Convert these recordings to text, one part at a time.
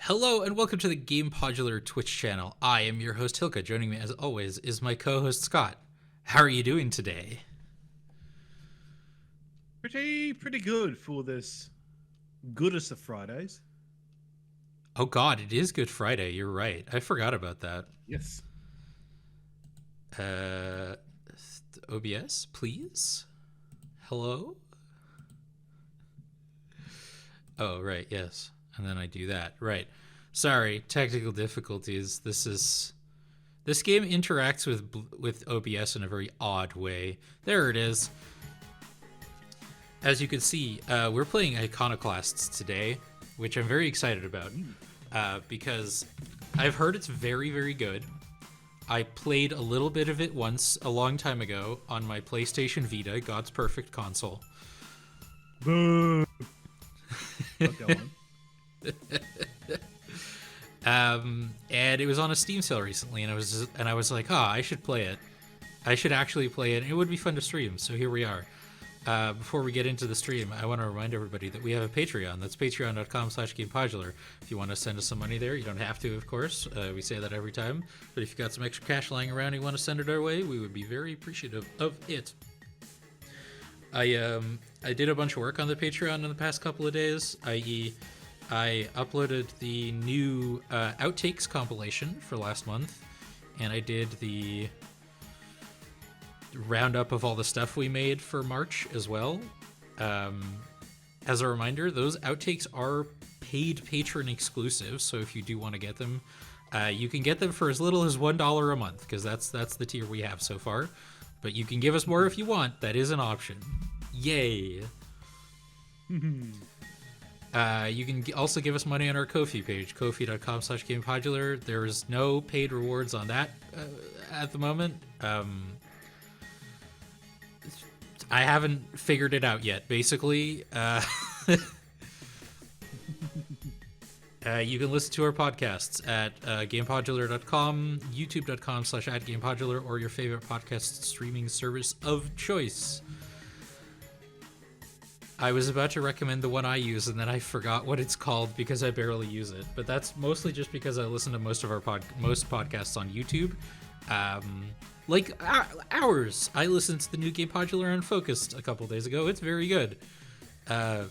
Hello and welcome to the Gamepodular Twitch channel. I am your host Hilka. Joining me as always is my co-host Scott. How are you doing today? Pretty good for this goodest of Fridays. Oh god, it is Good Friday. You're right. I forgot about that. Yes. OBS, please? Hello? Oh, right, yes. And then I do that. Right. Sorry, technical difficulties. This game interacts with OBS in a very odd way. There it is. As you can see, we're playing Iconoclasts today, which I'm very excited about because I've heard it's very, very good. I played a little bit of it once a long time ago on my PlayStation Vita, God's perfect console. Boo. Got that one. And it was on a Steam sale recently, and I was like, I should play it. I should actually play it. It would be fun to stream. So here we are. Before we get into the stream, I want to remind everybody that we have a Patreon. That's patreon.com/Gamepodular. If you want to send us some money there, you don't have to, of course. We say that every time. But if you've got some extra cash lying around and you want to send it our way, we would be very appreciative of it. I did a bunch of work on the Patreon in the past couple of days, i.e., I uploaded the new outtakes compilation for last month, and I did the roundup of all the stuff we made for March as well. As a reminder, those outtakes are paid patron exclusive, so if you do want to get them, you can get them for as little as $1 a month, because that's the tier we have so far. But you can give us more if you want. That is an option. Yay! You can also give us money on our Ko-fi page, kofi.com/gamepodular. There's no paid rewards on that at the moment. I haven't figured it out yet, basically. You can listen to our podcasts at gamepodular.com, youtube.com/@gamepodular, or your favorite podcast streaming service of choice. I was about to recommend the one I use, and then I forgot what it's called because I barely use it. But that's mostly just because I listen to most podcasts on YouTube. Like ours. I listened to the new Gamepodular Unfocused a couple days ago. It's very good. I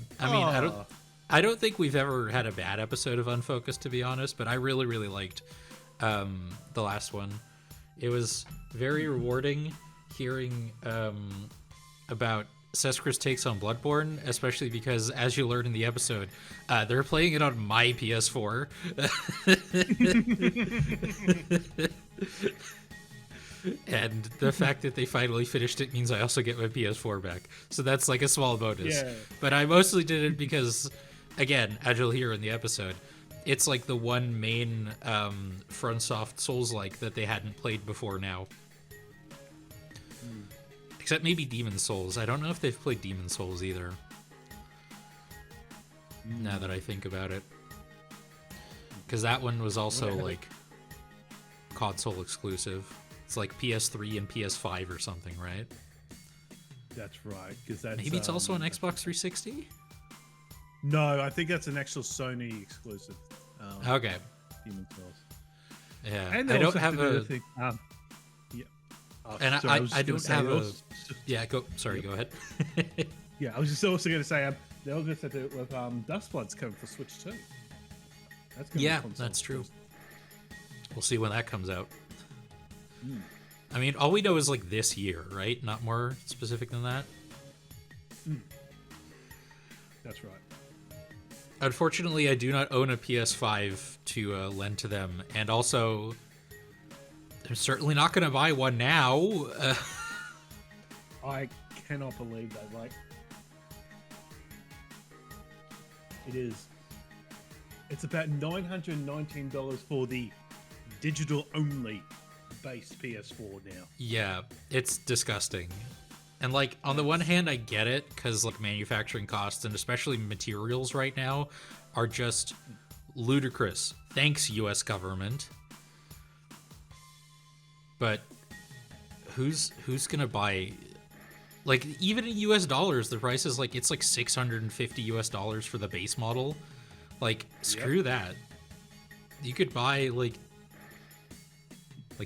don't think we've ever had a bad episode of Unfocused, to be honest, but I really, really liked the last one. It was very rewarding hearing about Seskris takes on Bloodborne, especially because, as you learn in the episode, they're playing it on my PS4. And the fact that they finally finished it means I also get my PS4 back. So that's like a small bonus. Yeah. But I mostly did it because, again, as you'll hear in the episode, it's like the one main FromSoft Souls-like that they hadn't played before now. Except maybe Demon's Souls. I don't know if they've played Demon's Souls either. Now that I think about it. Because that one was also like console exclusive. It's like PS3 and PS5 or something, right? That's right. Because that's maybe it's also on Xbox 360? No, I think that's an actual Sony exclusive. Okay. Demon's Souls. Yeah. And I don't have a... And sorry, I don't have a... Yeah, go. Sorry, go ahead. Yeah, I was just also going to say they also said that with Dustblood's coming for Switch too. That's true. We'll see when that comes out. I mean, all we know is like this year, right? Not more specific than that. That's right. Unfortunately, I do not own a PS5 to lend to them, and also I'm certainly not going to buy one now. I cannot believe that. Like, it's about $919 for the digital only based PS4 now. Yeah, it's disgusting. And like, on the one hand, I get it, because like manufacturing costs and especially materials right now are just ludicrous. Thanks, US government. But who's gonna buy? Like, even in US dollars, the price is like, it's like $650 US for the base model. Like, screw that. You could buy like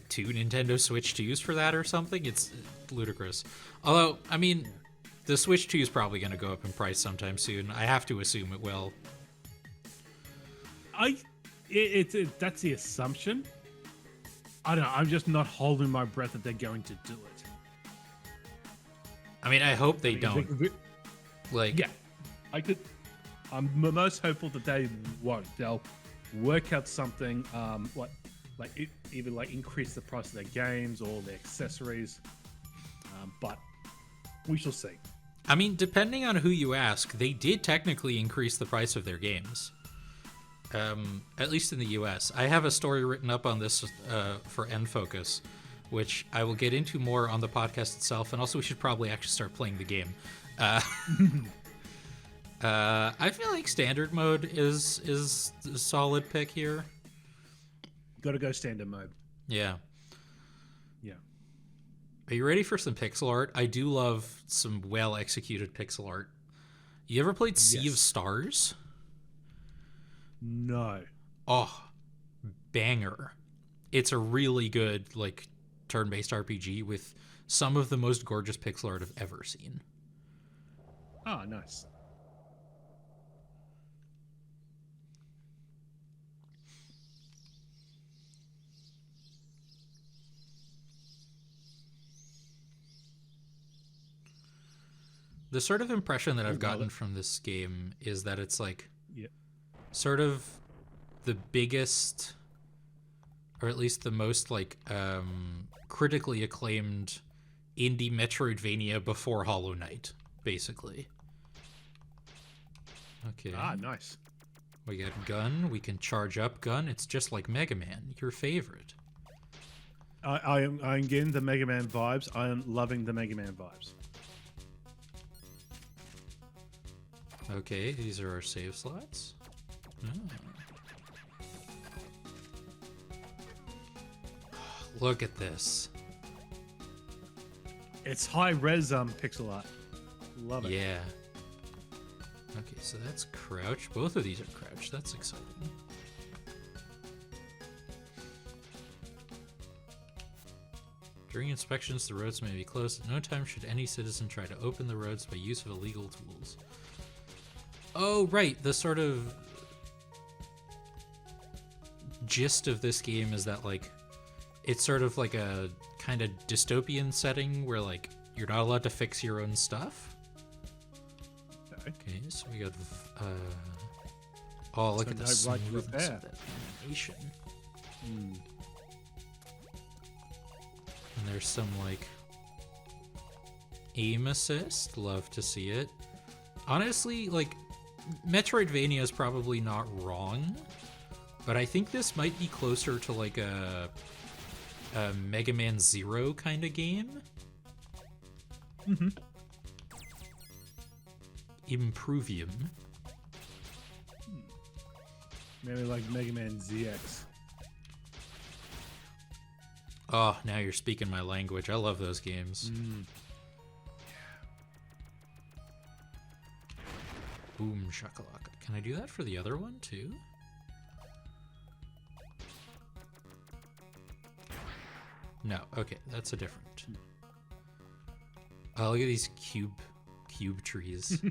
two Nintendo Switch 2s for that or something. It's ludicrous. Although, I mean, the Switch 2 is probably going to go up in price sometime soon. I have to assume it will. That's the assumption. I don't know. I'm just not holding my breath that they're going to do it. I mean, I hope they don't. Yeah, I'm most hopeful that they won't. They'll work out something, either increase the price of their games or their accessories. But we shall see. I mean, depending on who you ask, they did technically increase the price of their games. At least in the US. I have a story written up on this for N-Focus, which I will get into more on the podcast itself, and also we should probably actually start playing the game. I feel like standard mode is a solid pick here. Gotta go standard mode. Yeah. Yeah. Are you ready for some pixel art? I do love some well-executed pixel art. You ever played Sea of Stars? No. Oh, banger. It's a really good, turn-based RPG with some of the most gorgeous pixel art I've ever seen. Oh, nice. The sort of impression that I've gotten from this game is that it's sort of the biggest, or at least the most critically acclaimed indie Metroidvania before Hollow Knight, basically. Okay. Ah, nice. We got gun. We can charge up gun. It's just like Mega Man, your favorite. I'm getting the Mega Man vibes. I am loving the Mega Man vibes. Okay, these are our save slots. Look at this. It's high res pixel art. Love it. Yeah. Okay, so that's crouch. Both of these are crouch. That's exciting. During inspections, the roads may be closed. At no time should any citizen try to open the roads by use of illegal tools. Oh, right. The sort of gist of this game is that, it's sort of like a kind of dystopian setting where, you're not allowed to fix your own stuff. Okay, so we got, oh, look at the smoothness of that animation. And there's some, aim assist. Love to see it. Honestly, Metroidvania is probably not wrong, but I think this might be closer to a Mega Man Zero kind of game. Mm-hmm. Improvium. Maybe like Mega Man ZX. Oh, now you're speaking my language. I love those games. Boom shakalaka. Can I do that for the other one too? No. Okay, that's a different. Oh, look at these cube trees.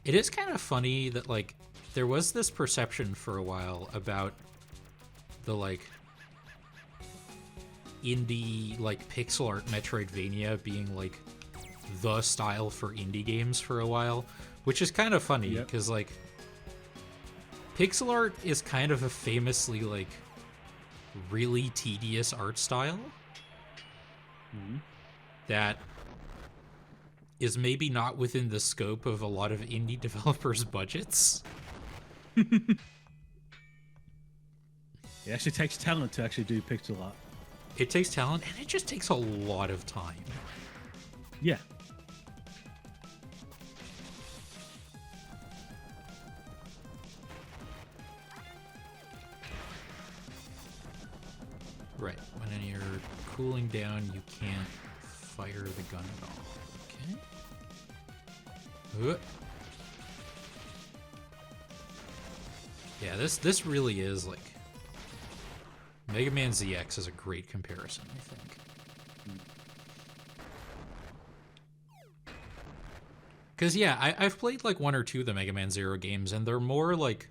It is kind of funny that there was this perception for a while about the indie pixel art Metroidvania being the style for indie games for a while, which is kind of funny because pixel art is kind of a famously really tedious art style that is maybe not within the scope of a lot of indie developers' budgets. It actually takes talent to actually do pixel art. It takes talent, and it just takes a lot of time. Yeah. Right. When you're cooling down, you can't fire the gun at all. Okay. Yeah, this really is like Mega Man ZX is a great comparison, I think. Because yeah, I've played like one or two of the Mega Man Zero games, and they're more like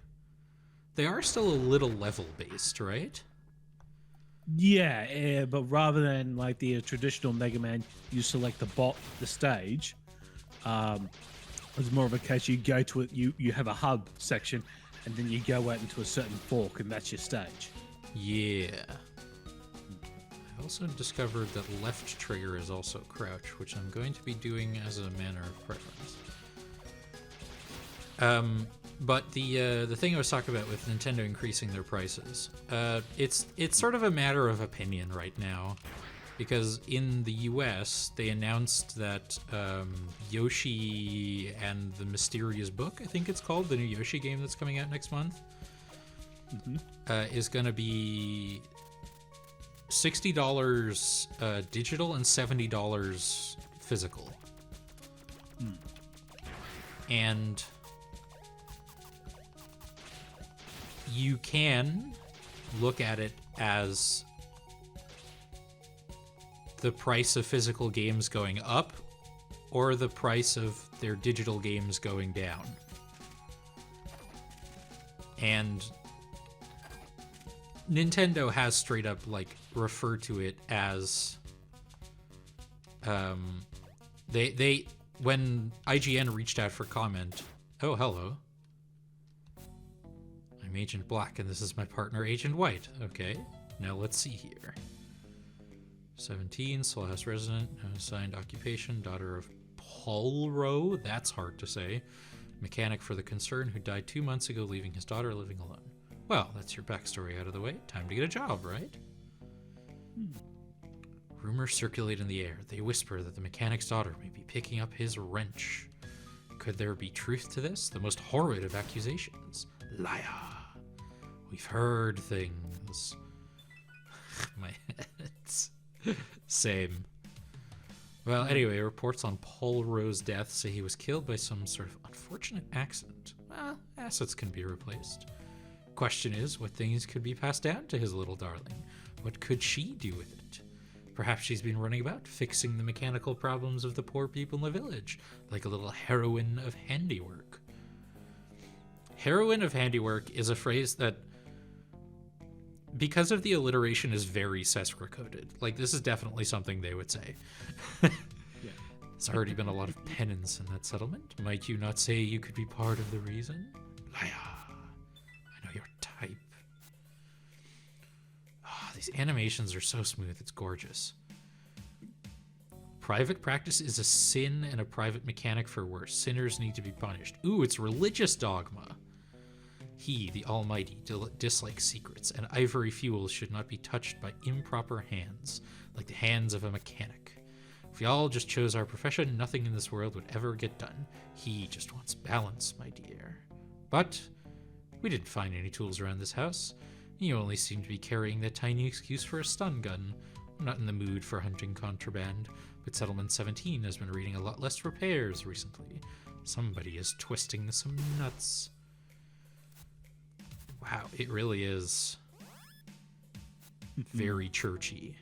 they are still a little level based, right? Yeah, but rather than like the traditional Mega Man, you select the stage. It's more of a case you go to it. You have a hub section, and then you go out into a certain fork, and that's your stage. Yeah. I also discovered that left trigger is also crouch, which I'm going to be doing as a manner of preference. But the thing I was talking about with Nintendo increasing their prices, it's sort of a matter of opinion right now, because in the US they announced that Yoshi and the Mysterious Book, I think it's called, the new Yoshi game that's coming out next month, is going to be $60 digital and $70 physical. And you can look at it as the price of physical games going up or the price of their digital games going down. And Nintendo has straight up like referred to it as they when IGN reached out for comment, oh hello, I'm Agent Black and this is my partner Agent White. Okay, now let's see here. 17, Soul House resident, assigned occupation, daughter of Paul Rowe, that's hard to say, mechanic for the concern who died 2 months ago, leaving his daughter living alone. Well, that's your backstory out of the way. Time to get a job, right? Rumors circulate in the air. They whisper that the mechanic's daughter may be picking up his wrench. Could there be truth to this? The most horrid of accusations. Liar. We've heard things. My head's same. Well, anyway, reports on Paul Rowe's death say he was killed by some sort of unfortunate accident. Well, assets can be replaced. Question is, what things could be passed down to his little darling? What could she do with it? Perhaps she's been running about, fixing the mechanical problems of the poor people in the village, like a little heroine of handiwork. Heroine of handiwork is a phrase that, because of the alliteration, is very Sesqua-coded. Like, this is definitely something they would say. Yeah. There's already been a lot of penance in that settlement. Might you not say you could be part of the reason? Liar. I know your type. Oh, these animations are so smooth, it's gorgeous. Private practice is a sin and a private mechanic for worse. Sinners need to be punished. Ooh, it's religious dogma. He, the Almighty, dislikes secrets, and ivory fuels should not be touched by improper hands, like the hands of a mechanic. If we all just chose our profession, nothing in this world would ever get done. He just wants balance, my dear. But we didn't find any tools around this house. You only seem to be carrying that tiny excuse for a stun gun. I'm not in the mood for hunting contraband, but Settlement 17 has been reading a lot less repairs recently. Somebody is twisting some nuts. Wow, it really is very churchy.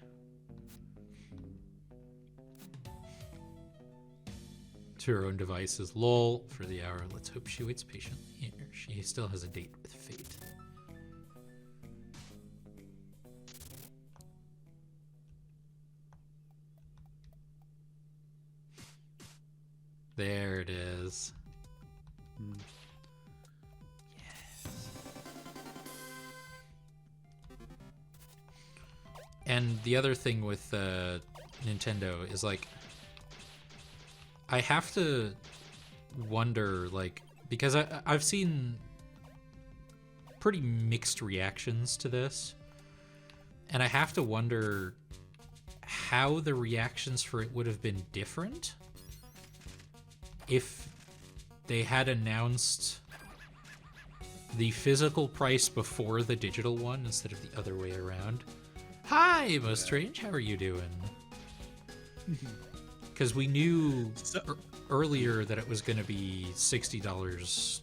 To her own devices, lol, for the hour. Let's hope she waits patiently here. She still has a date with fate. There it is. And the other thing with Nintendo is, like, I have to wonder, like, because I've seen pretty mixed reactions to this, and I have to wonder how the reactions for it would have been different if they had announced the physical price before the digital one instead of the other way around. Hi, Most Strange. How are you doing? Because we knew earlier that it was going to be $60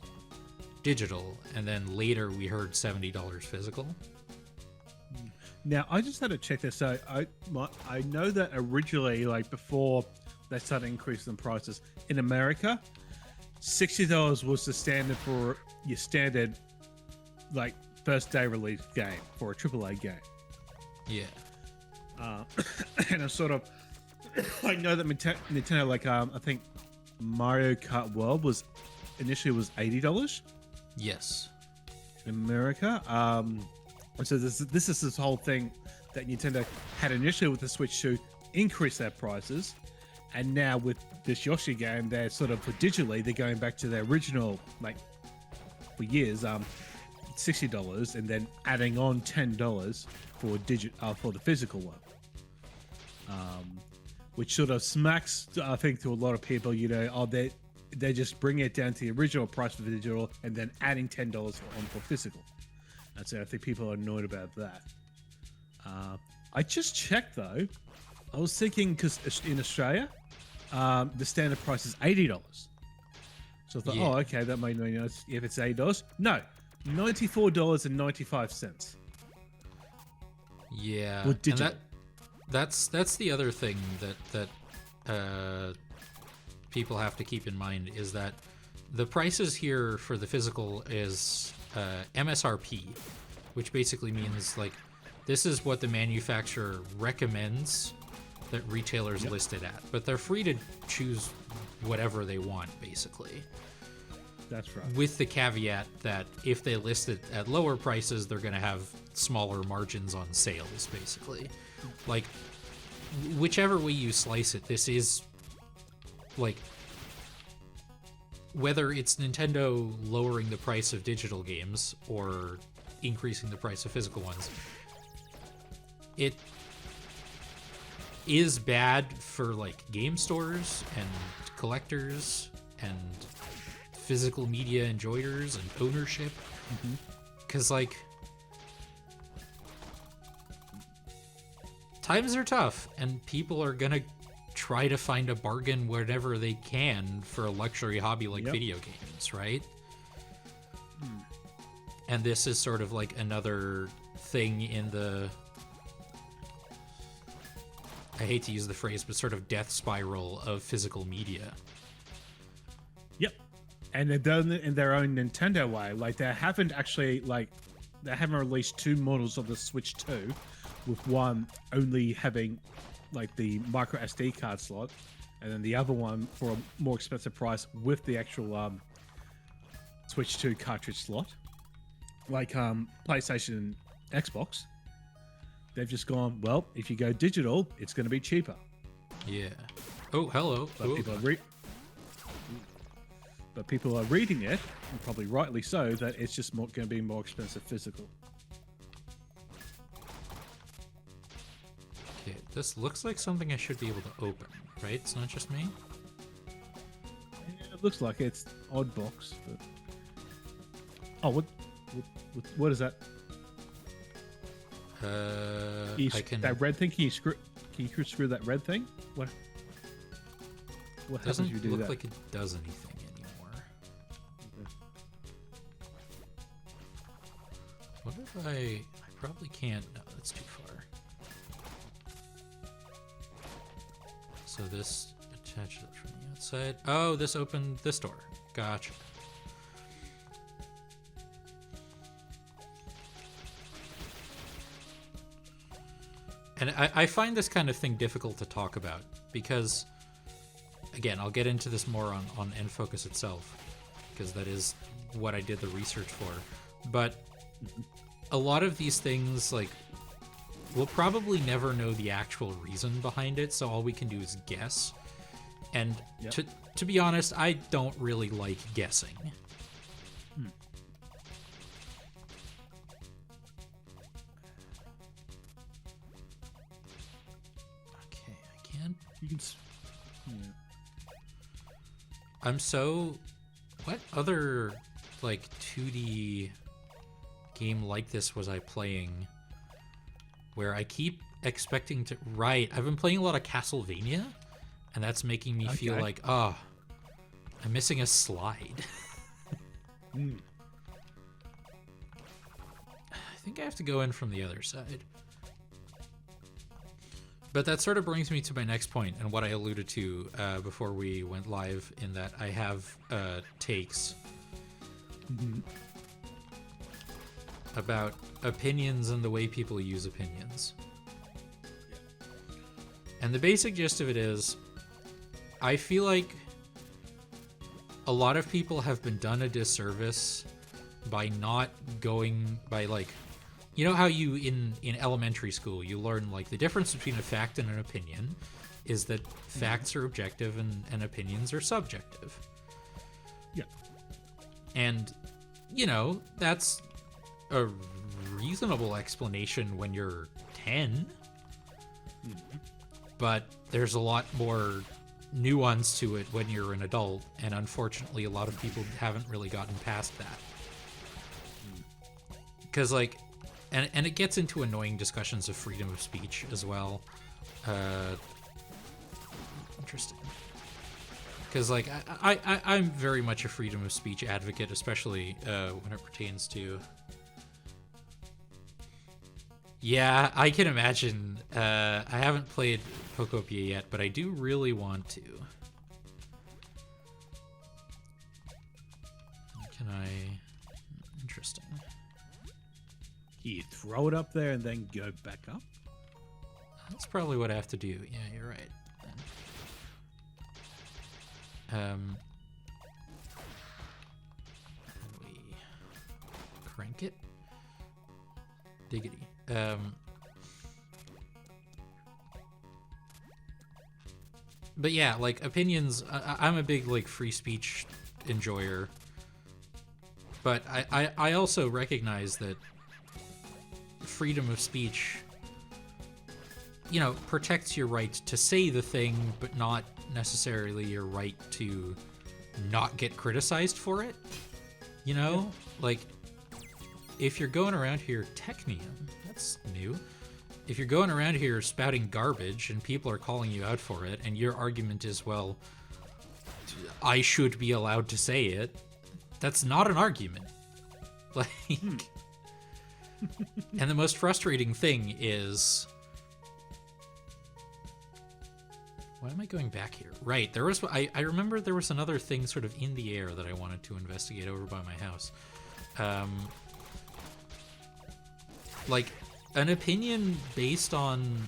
digital, and then later we heard $70 physical. Now, I just had to check this out. I know that originally, like before they started increasing prices in America, $60 was the standard for your standard, like, first day release game for a AAA game. Yeah. And it's sort of, I know that Nintendo, like, I think Mario Kart World was $80. Yes. In America. So this is this whole thing that Nintendo had initially with the Switch to increase their prices, and now with this Yoshi game, they're sort of digitally they're going back to their original, like, for years, $60, and then adding on $10 for the physical one, which sort of smacks, I think, to a lot of people, they just bring it down to the original price for digital and then adding $10 on for physical. And so I think people are annoyed about that. I just checked though. I was thinking because in Australia, the standard price is $80. So I thought, oh, okay, that might mean if it's $80. No, $94.95. Yeah, with digital. And that's the other thing that people have to keep in mind is that the prices here for the physical is MSRP, which basically means like this is what the manufacturer recommends that retailers list it at, but they're free to choose whatever they want, basically. That's right. With the caveat that if they list it at lower prices, they're going to have smaller margins on sales, basically. Like, whichever way you slice it, this is like, whether it's Nintendo lowering the price of digital games or increasing the price of physical ones, it is bad for like game stores and collectors and physical media enjoyers and ownership, because like times are tough and people are gonna try to find a bargain wherever they can for a luxury hobby like video games, right? And this is sort of like another thing in the, I hate to use the phrase, but sort of death spiral of physical media. Yep. And they've done it in their own Nintendo way. Like, they haven't released two models of the Switch 2, with one only having like the micro SD card slot, and then the other one for a more expensive price with the actual Switch 2 cartridge slot, like PlayStation and Xbox. They've just gone, well, if you go digital, it's going to be cheaper. Yeah. Oh, hello. But people are reading it, and probably rightly so, that it's just going to be more expensive physical. Okay, this looks like something I should be able to open, right? It's not just me? Yeah, it looks like it's odd box, but... Oh, what is that? I can... That red thing, can you screw that red thing? What happens if you do that? Doesn't look like it does anything anymore. Okay. What if I probably can't... No, that's too far. So this attaches it from the outside. Oh, this opened this door. Gotcha. And I find this kind of thing difficult to talk about because, again, I'll get into this more on N-Focus itself, because that is what I did the research for. But a lot of these things, like, we'll probably never know the actual reason behind it, so all we can do is guess. And to be honest, I don't really like guessing. Okay, I can't... You can... I'm so... What other, like, 2D game like this was I playing where I keep expecting to... Right, I've been playing a lot of Castlevania, and that's making me feel like, oh, I'm missing a slide. think I have to go in from the other side. But that sort of brings me to my next point and what I alluded to before we went live, in that I have takes about opinions and the way people use opinions. And the basic gist of it is, I feel like a lot of people have been done a disservice by not going by, like, you know how you in elementary school you learn, like, the difference between a fact and an opinion is that facts are objective and opinions are subjective. Yeah. And, you know, that's a reasonable explanation when you're 10. But there's a lot more nuance to it when you're an adult, and unfortunately a lot of people haven't really gotten past that. Because, like, and it gets into annoying discussions of freedom of speech as well. Interesting. Because, like, I'm very much a freedom of speech advocate, especially when it pertains to... Yeah, I can imagine. I haven't played Pokopia yet, but I do really want to. Can I... Interesting. You throw it up there and then go back up? That's probably what I have to do. Yeah, you're right. Can we crank it? Diggity. But yeah, like, opinions, I'm a big, like, free speech enjoyer. But I also recognize that freedom of speech, you know, protects your right to say the thing, but not necessarily your right to not get criticized for it. You know? Like, if you're going around here, Technium, that's new. If you're going around here spouting garbage and people are calling you out for it, and your argument is, well, I should be allowed to say it, that's not an argument. Like, and the most frustrating thing is, why am I going back here? Right, there was, I remember there was another thing sort of in the air that I wanted to investigate over by my house. Like, an opinion based on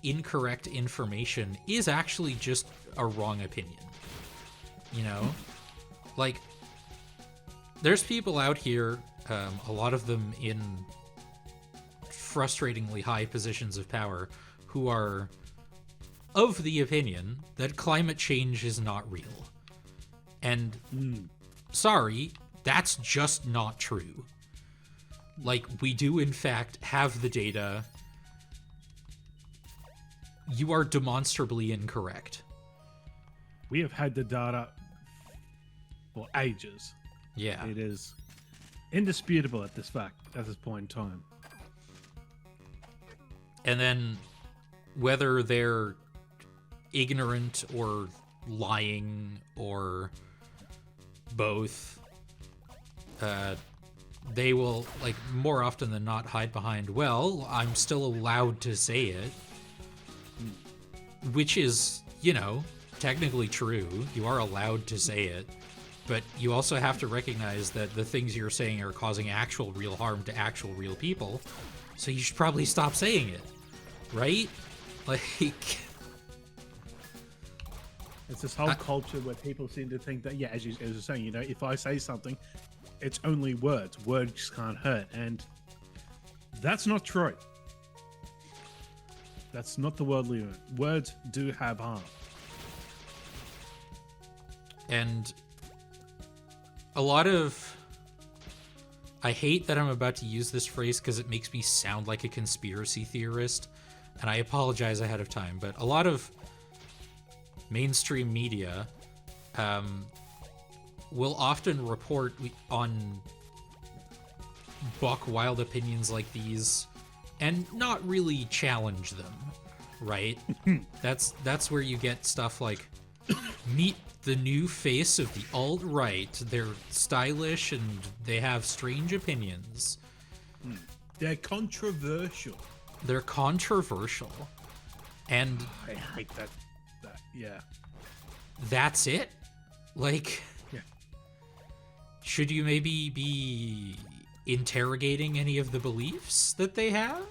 incorrect information is actually just a wrong opinion. You know? Like, there's people out here, a lot of them in frustratingly high positions of power, who are of the opinion that climate change is not real. And, sorry, that's just not true. Like, we do in fact have the data. You are demonstrably incorrect. We have had the data for ages. Yeah. It is indisputable at this point in time. And then whether they're ignorant or lying or both, they will, like, more often than not hide behind, well, I'm still allowed to say it. Which is, you know, technically true. You are allowed to say it. But you also have to recognize that the things you're saying are causing actual real harm to actual real people. So you should probably stop saying it. Right? Like... It's this whole culture where people seem to think that, yeah, as you're saying, you know, if I say something, it's only words. Words can't hurt. And that's not true. That's not the world we live in. Words do have harm. And a lot of... I hate that I'm about to use this phrase because it makes me sound like a conspiracy theorist, and I apologize ahead of time, but a lot of mainstream media will often report on buck wild opinions like these and not really challenge them, right? That's where you get stuff like, meet the new face of the alt-right. They're stylish and they have strange opinions. They're controversial. They're controversial. And I hate that. Yeah. That's it? Like, Yeah. should you maybe be interrogating any of the beliefs that they have?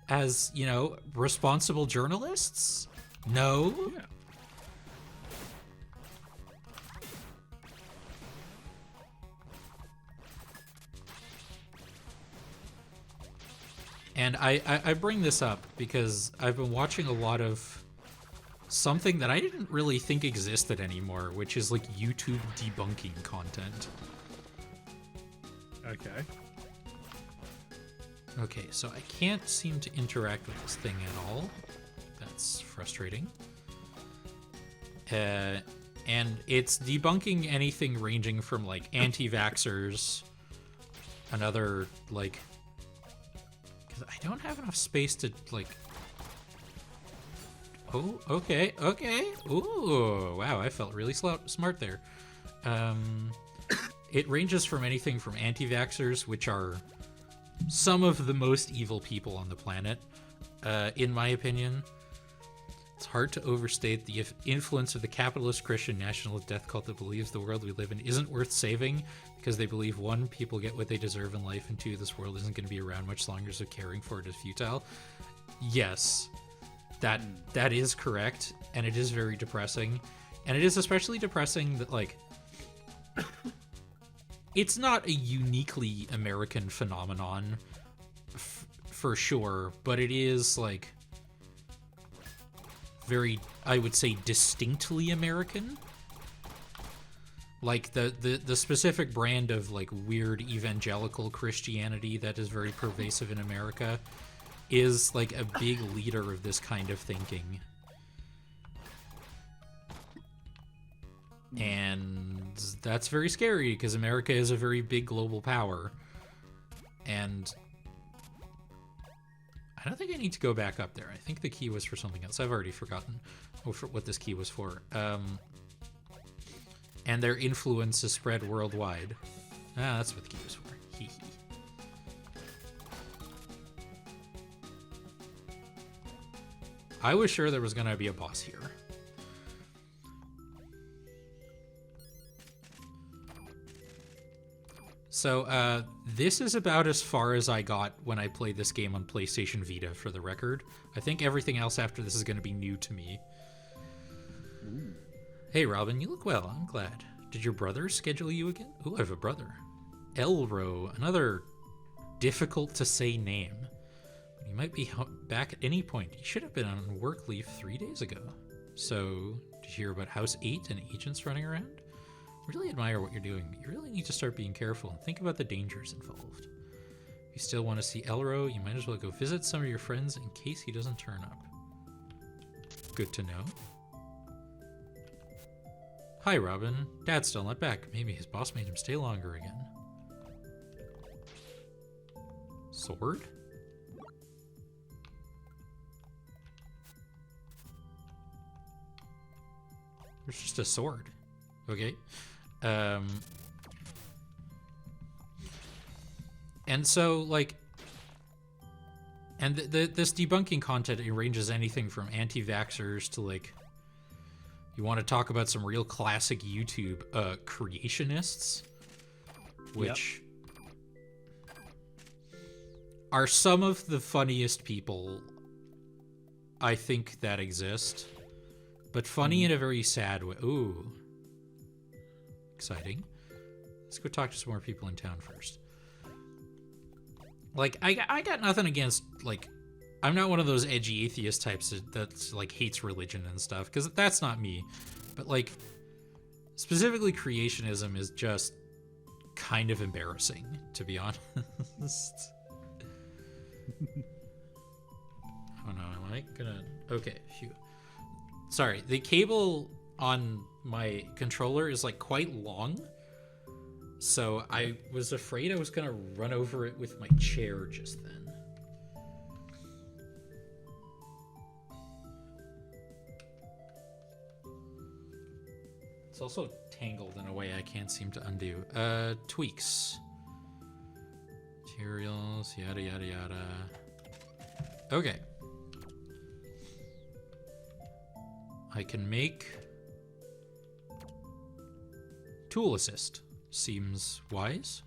As, you know, responsible journalists? No? Yeah. And I bring this up because I've been watching a lot of something that I didn't really think existed anymore, which is like YouTube debunking content. Okay. Okay, so I can't seem to interact with this thing at all. That's frustrating. And it's debunking anything ranging from like anti-vaxxers, another like... I don't have enough space to, like... Oh, okay, okay. Ooh, wow, I felt really smart there. It ranges from anything from anti-vaxxers, which are some of the most evil people on the planet, in my opinion. It's hard to overstate the influence of the capitalist Christian nationalist death cult that believes the world we live in isn't worth saving because they believe, one, people get what they deserve in life, and two, this world isn't going to be around much longer, so caring for it is futile. Yes, that is correct, and it is very depressing. And it is especially depressing that, like, it's not a uniquely American phenomenon, for sure, but it is, like, very, I would say, distinctly American. Like the specific brand of like weird evangelical Christianity that is very pervasive in America is like a big leader of this kind of thinking. And that's very scary because America is a very big global power. And I don't think I need to go back up there. I think the key was for something else. I've already forgotten what this key was for. And their influence is spread worldwide. Ah, that's what the key was for. Hee hee. I was sure there was going to be a boss here. So, this is about as far as I got when I played this game on PlayStation Vita, for the record. I think everything else after this is going to be new to me. Ooh. Hey, Robin, you look well. I'm glad. Did your brother schedule you again? Ooh, I have a brother. Elro, another difficult-to-say name. He might be back at any point. He should have been on work leave 3 days ago. So, did you hear about House 8 and agents running around? Really admire what you're doing. You really need to start being careful and think about the dangers involved. If you still want to see Elro, you might as well go visit some of your friends in case he doesn't turn up. Good to know. Hi, Robin. Dad's still not back. Maybe his boss made him stay longer again. Sword? There's just a sword. Okay. And so, like... And this debunking content, it ranges anything from anti-vaxxers to, like... You want to talk about some real classic YouTube creationists, which are some of the funniest people I think that exist, but funny in a very sad way. Ooh, exciting. Let's go talk to some more people in town first. Like, I got nothing against, like, I'm not one of those edgy atheist types that's like hates religion and stuff, because that's not me. But like, specifically creationism is just kind of embarrassing, to be honest. Oh no, am I gonna... Okay, phew. Sorry, the cable on my controller is like quite long, so I was afraid I was gonna run over it with my chair just then. It's also tangled in a way I can't seem to undo. Tweaks. Materials, yada yada yada. Okay. I can make tool assist. Seems wise.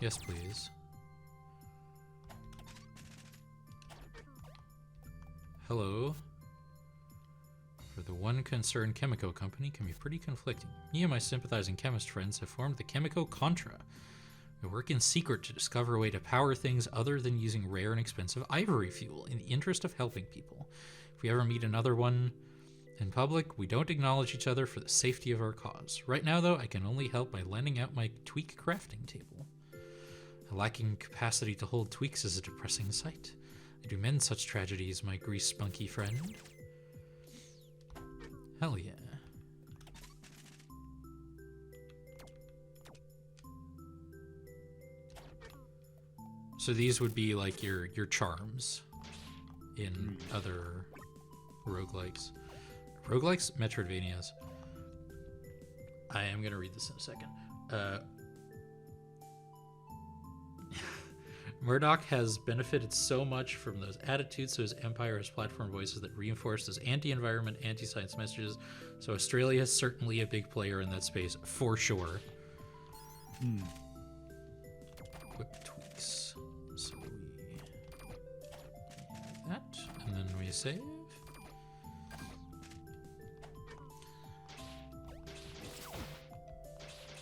Yes, please. Hello. For the one concerned Chemico Company can be pretty conflicting. Me and my sympathizing chemist friends have formed the Chemico Contra. We work in secret to discover a way to power things other than using rare and expensive ivory fuel in the interest of helping people. If we ever meet another one in public, we don't acknowledge each other for the safety of our cause. Right now, though, I can only help by lending out my tweak crafting table. A lacking capacity to hold tweaks is a depressing sight. I do mend such tragedies, my grease-spunky friend. Hell yeah. So these would be like your charms in other roguelikes. Roguelikes? Metroidvanias. I am going to read this in a second. Murdoch has benefited so much from those attitudes, so his empire has platform voices that reinforce those anti-environment, anti-science messages. So Australia is certainly a big player in that space, for sure. Equip tweaks. So we have that, and then we save.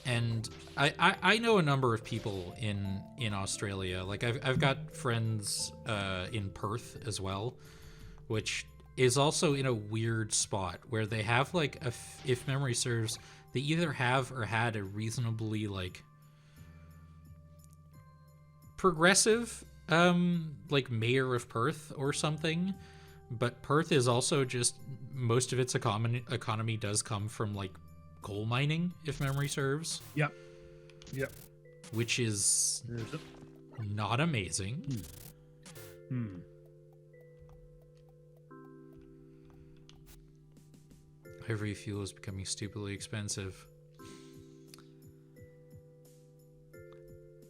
And I know a number of people in Australia. Like I've got friends in Perth as well, which is also in a weird spot where they have like if memory serves, they either have or had a reasonably like progressive like mayor of Perth or something, but Perth is also just most of its economy does come from like coal mining, if memory serves. Yep. Which is not amazing. Ivory fuel is becoming stupidly expensive.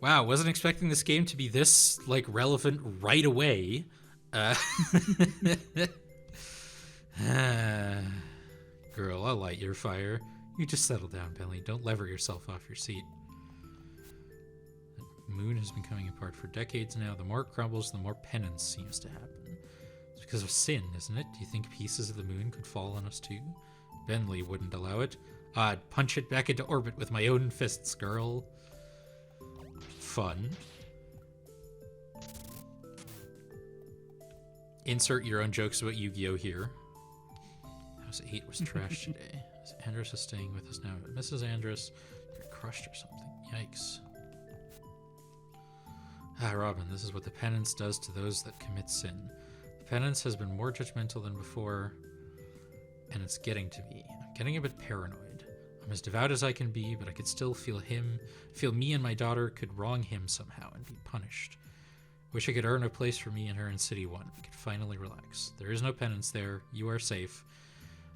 Wow, wasn't expecting this game to be this like relevant right away. Girl, I'll light your fire. You just settle down, Bentley. Don't lever yourself off your seat. The moon has been coming apart for decades now. The more it crumbles, the more penance seems to happen. It's because of sin, isn't it? Do you think pieces of the moon could fall on us too? Bentley wouldn't allow it. I'd punch it back into orbit with my own fists, girl. Fun. Insert your own jokes about Yu-Gi-Oh! Here. House 8 was trashed today. Andrus is staying with us now. Mrs. Andrus, you're crushed or something. Yikes. Ah, Robin, this is what the penance does to those that commit sin. The penance has been more judgmental than before, and it's getting to me. I'm getting a bit paranoid. I'm as devout as I can be, but I could still feel me and my daughter could wrong him somehow and be punished. Wish I could earn a place for me and her in City 1. I could finally relax. There is no penance there. You are safe.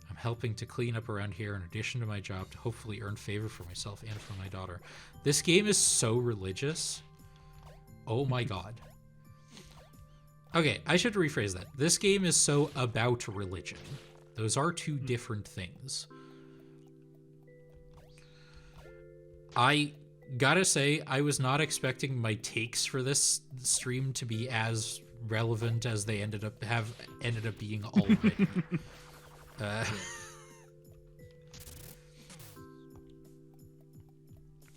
I'm helping to clean up around here in addition to my job to hopefully earn favor for myself and for my daughter. This game is so religious. Oh my god. Okay, I should rephrase that. This game is so about religion. Those are two different things. I gotta say, I was not expecting my takes for this stream to be as relevant as they ended up being already.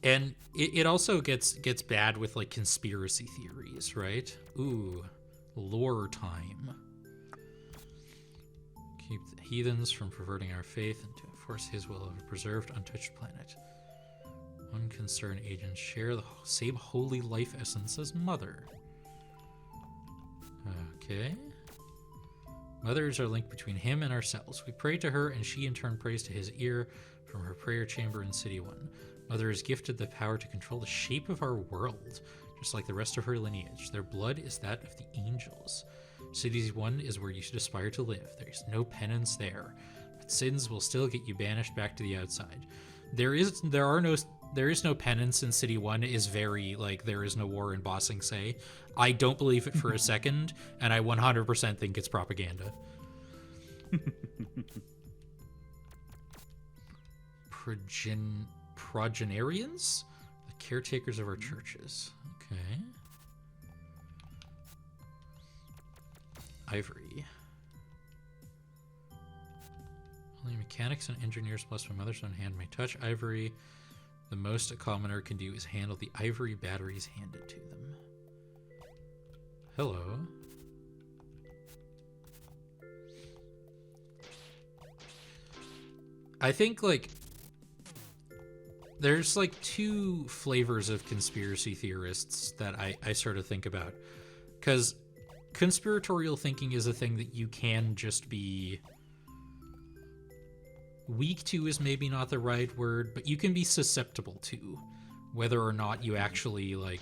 And it also gets bad with like conspiracy theories, right? Ooh, lore time. Keep the heathens from perverting our faith and to enforce his will of a preserved, untouched planet. One concerned agent share the same holy life essence as Mother. Okay. Mother is our link between him and ourselves. We pray to her, and she in turn prays to his ear from her prayer chamber in City 1. Mother is gifted the power to control the shape of our world, just like the rest of her lineage. Their blood is that of the angels. City 1 is where you should aspire to live. There is no penance there, but sins will still get you banished back to the outside. There are no penance in City 1 is very, like, there is no war in Bossing Say. I don't believe it for a second, and I 100% think it's propaganda. Progenarians? The caretakers of our churches. Okay. Ivory. Only mechanics and engineers plus my mother's own hand may touch ivory. The most a commoner can do is handle the ivory batteries handed to them. Hello. I think, like, there's, like, two flavors of conspiracy theorists that I sort of think about. Because conspiratorial thinking is a thing that you can just be weak to is maybe not the right word, but you can be susceptible to, whether or not you actually, like,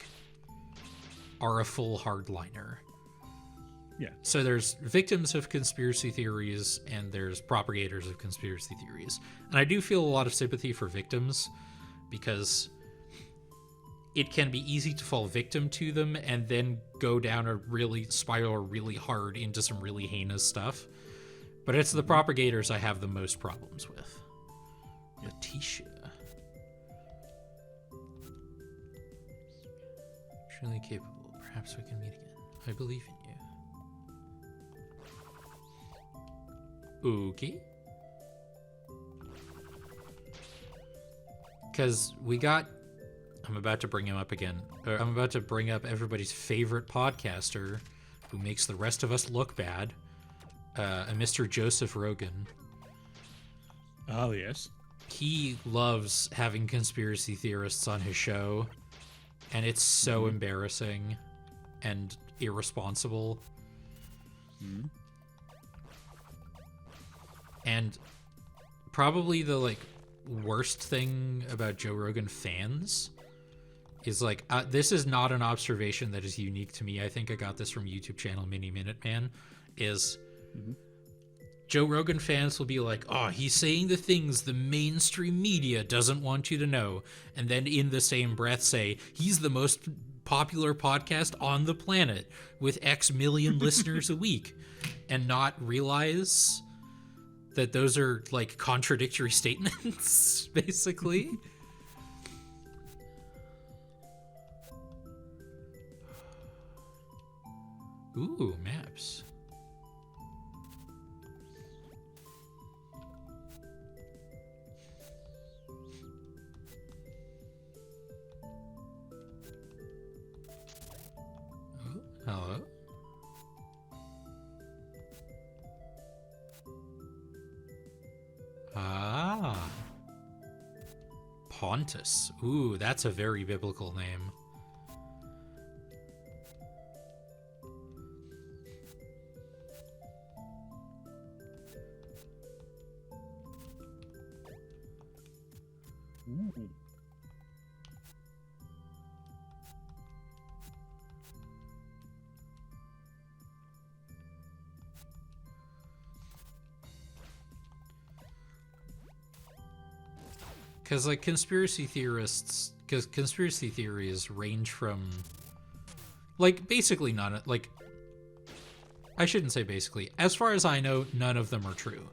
are a full hardliner. Yeah. So there's victims of conspiracy theories and there's propagators of conspiracy theories. And I do feel a lot of sympathy for victims because it can be easy to fall victim to them and then go down a spiral really hard into some really heinous stuff. But it's the propagators I have the most problems with. Letitia. Truly capable. Perhaps we can meet again. I believe in you. Okay. Because we got... I'm about to bring him up again. I'm about to bring up everybody's favorite podcaster who makes the rest of us look bad. A Mr. Joseph Rogan. Oh, yes. He loves having conspiracy theorists on his show, and it's so embarrassing and irresponsible. And probably the, like, worst thing about Joe Rogan fans is, like, this is not an observation that is unique to me. I think I got this from YouTube channel Mini Minute Man, is... Joe Rogan fans will be like, oh, he's saying the things the mainstream media doesn't want you to know. And then in the same breath say, he's the most popular podcast on the planet with X million listeners a week. And not realize that those are, like, contradictory statements, basically. Ooh, maps. Hello? Ah. Pontus. Ooh, that's a very biblical name. Ooh. Because, like, conspiracy theories range from, like, basically none, like, I shouldn't say basically. As far as I know, none of them are true.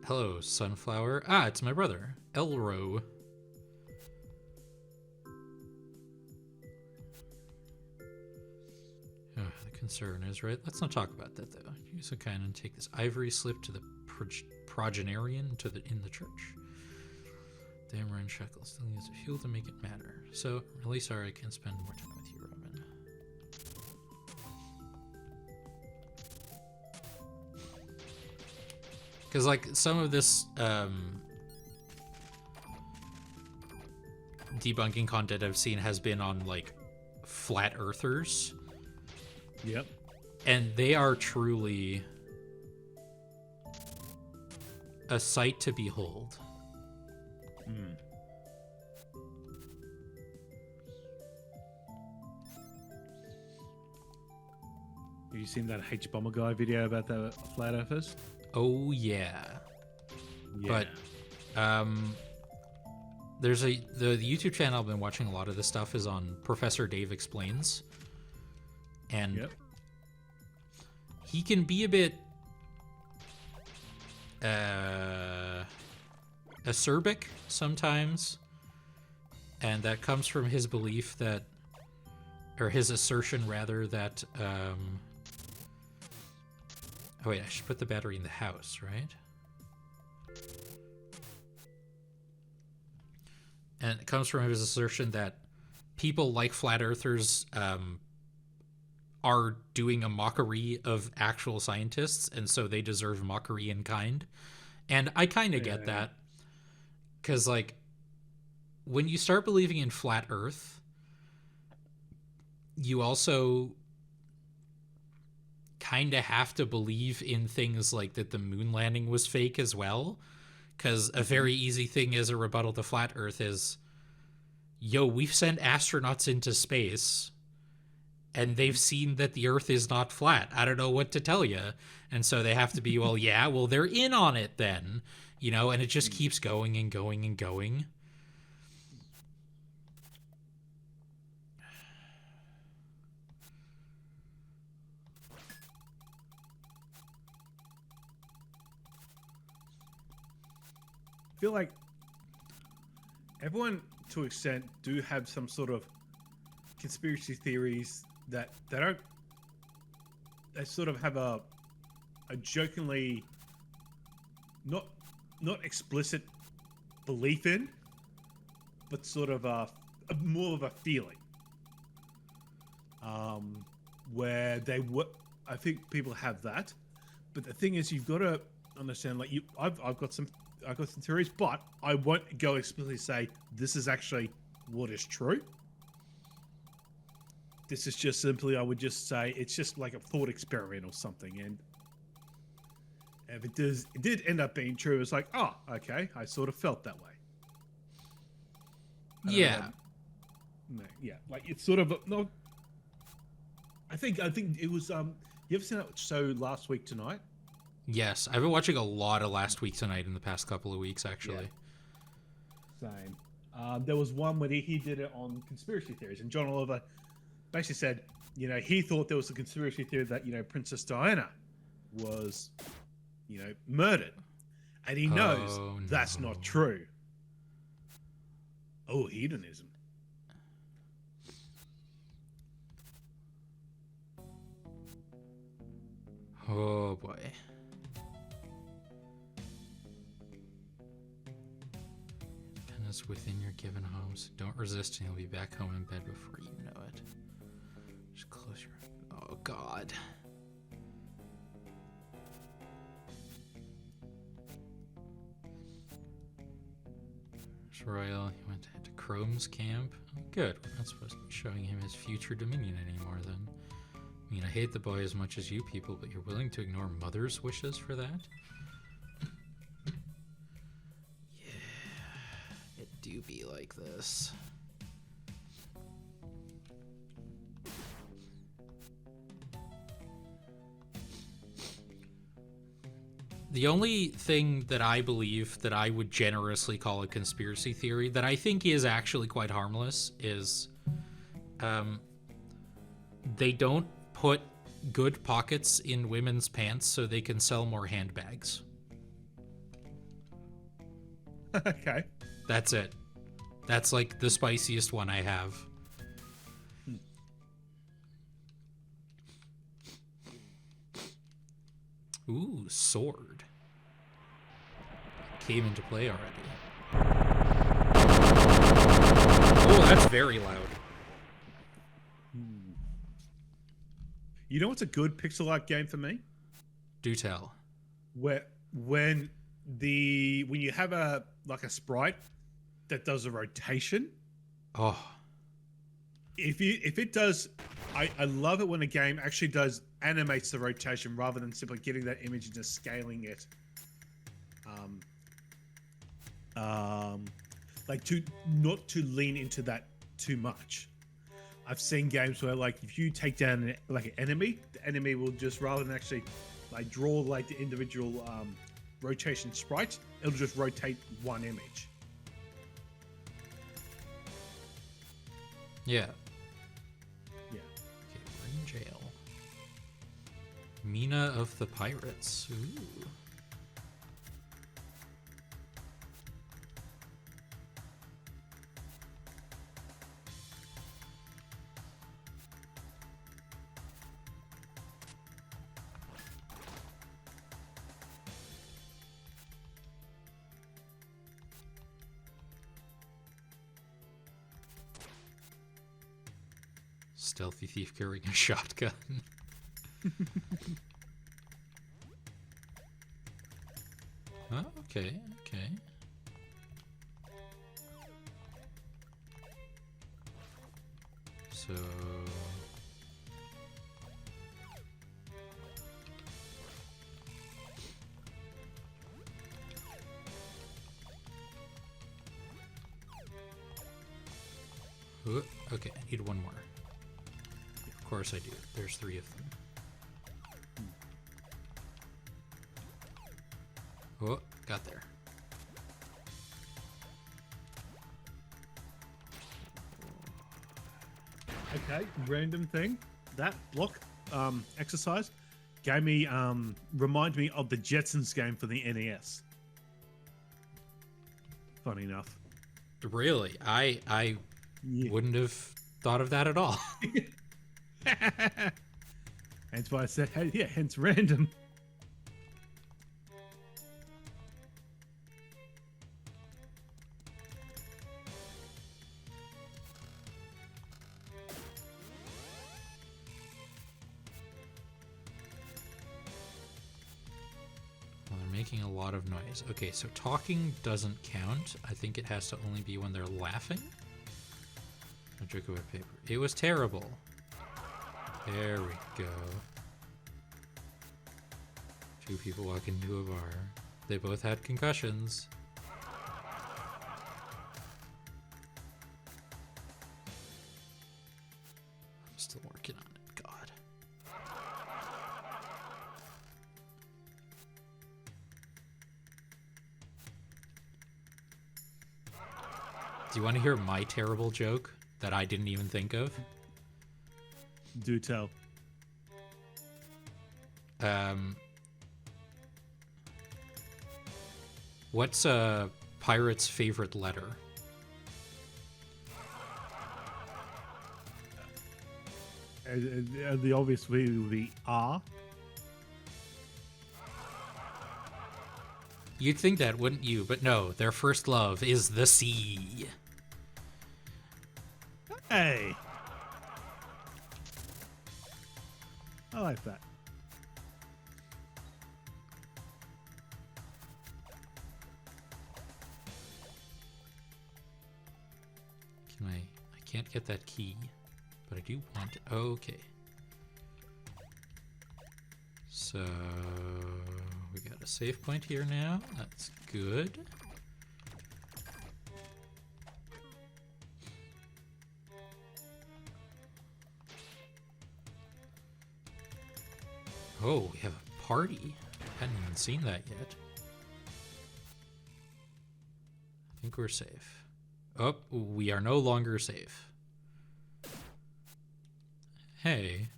Hello, Sunflower. Ah, it's my brother, Elro. Oh, the concern is, right? Let's not talk about that, though. Use a kind and take this ivory slip to the progenarian in the church. Damn run shekels. Still needs a fuel to make it matter. So, really sorry I can't spend more time with you, Robin. Because, like, some of this debunking content I've seen has been on, like, flat earthers. Yep. And they are truly a sight to behold. Have you seen that H Bomber guy video about the flat earthers? Oh, yeah. Yeah. But There's the YouTube channel I've been watching a lot of this stuff is on Professor Dave Explains, and he can be a bit acerbic sometimes, and that comes from his belief that, or his assertion rather, that oh wait, I should put the battery in the house, right? And it comes from his assertion that people like flat earthers are doing a mockery of actual scientists, and so they deserve mockery in kind. And I kind of get that, because like when you start believing in flat earth, you also kind of have to believe in things like that the moon landing was fake as well. Because a very easy thing as a rebuttal to flat earth is, yo, we've sent astronauts into space and they've seen that the earth is not flat. I don't know what to tell you. And so they have to be, well, yeah, well, they're in on it then, you know, and it just keeps going and going and going. I feel like everyone, to an extent, do have some sort of conspiracy theories that they sort of have a jokingly not explicit belief in, but sort of a more of a feeling. Where I think people have that, but the thing is, you've got to understand. Like I've got some theories, but I won't go explicitly say this is actually what is true. This is just simply, I would just say it's just like a thought experiment or something. And if it did end up being true, it's like, oh, okay, I sort of felt that way. Yeah. Yeah, like it's sort of no. I think it was. You ever seen that show Last Week Tonight? Yes, I've been watching a lot of Last Week Tonight in the past couple of weeks, actually. Yeah. Same. There was one where he did it on conspiracy theories, and John Oliver basically said, you know, he thought there was a conspiracy theory that, you know, Princess Diana was, you know, murdered, and he knows that's not true. Oh, hedonism. Oh boy. Independence within your given homes. Don't resist and you'll be back home in bed before you know it. Just close your... Oh god. There's Royal, he went to head to Chrome's camp. Oh, good, we're not supposed to be showing him his future dominion anymore then. I mean, I hate the boy as much as you people, but you're willing to ignore Mother's wishes for that? Yeah, it do be like this. The only thing that I believe that I would generously call a conspiracy theory that I think is actually quite harmless is they don't put good pockets in women's pants so they can sell more handbags. Okay. That's it. That's like the spiciest one I have. Ooh, sword. Came into play already. Oh, that's very loud. You know what's a good pixel art game for me? Do tell. When you have a sprite that does a rotation. Oh. If it does, I love it when a game actually animates the rotation rather than simply getting that image and just scaling it. Like not to lean into that too much. I've seen games where, like, if you take down an enemy, the enemy will just, rather than actually like draw like the individual rotation sprite, it'll just rotate one image. Yeah. Yeah. Okay, we're in jail. Mina of the Pirates. Ooh. Stealthy thief carrying a shotgun. Oh, okay, okay. So... Okay, I need one more. Of course I do. There's 3 of them. Oh, got there. Okay, random thing. That block exercise gave me remind me of the Jetsons game for the NES. Funny enough. Really? I wouldn't have thought of that at all. Hence why I said, hey, yeah, hence random. Well, they're making a lot of noise. Okay, so talking doesn't count. I think it has to only be when they're laughing. A joke about paper. It was terrible. There we go. 2 people walk into a bar. They both had concussions. I'm still working on it, God. Do you want to hear my terrible joke that I didn't even think of? Do tell. What's a pirate's favorite letter? The obvious way would be R. You'd think that, wouldn't you? But no, their first love is the sea. Hey. I like that. I can't get that key, but I do want it. Okay. So we got a save point here now. That's good. Oh, we have a party. Hadn't even seen that yet. I think we're safe. Oh, we are no longer safe. Hey.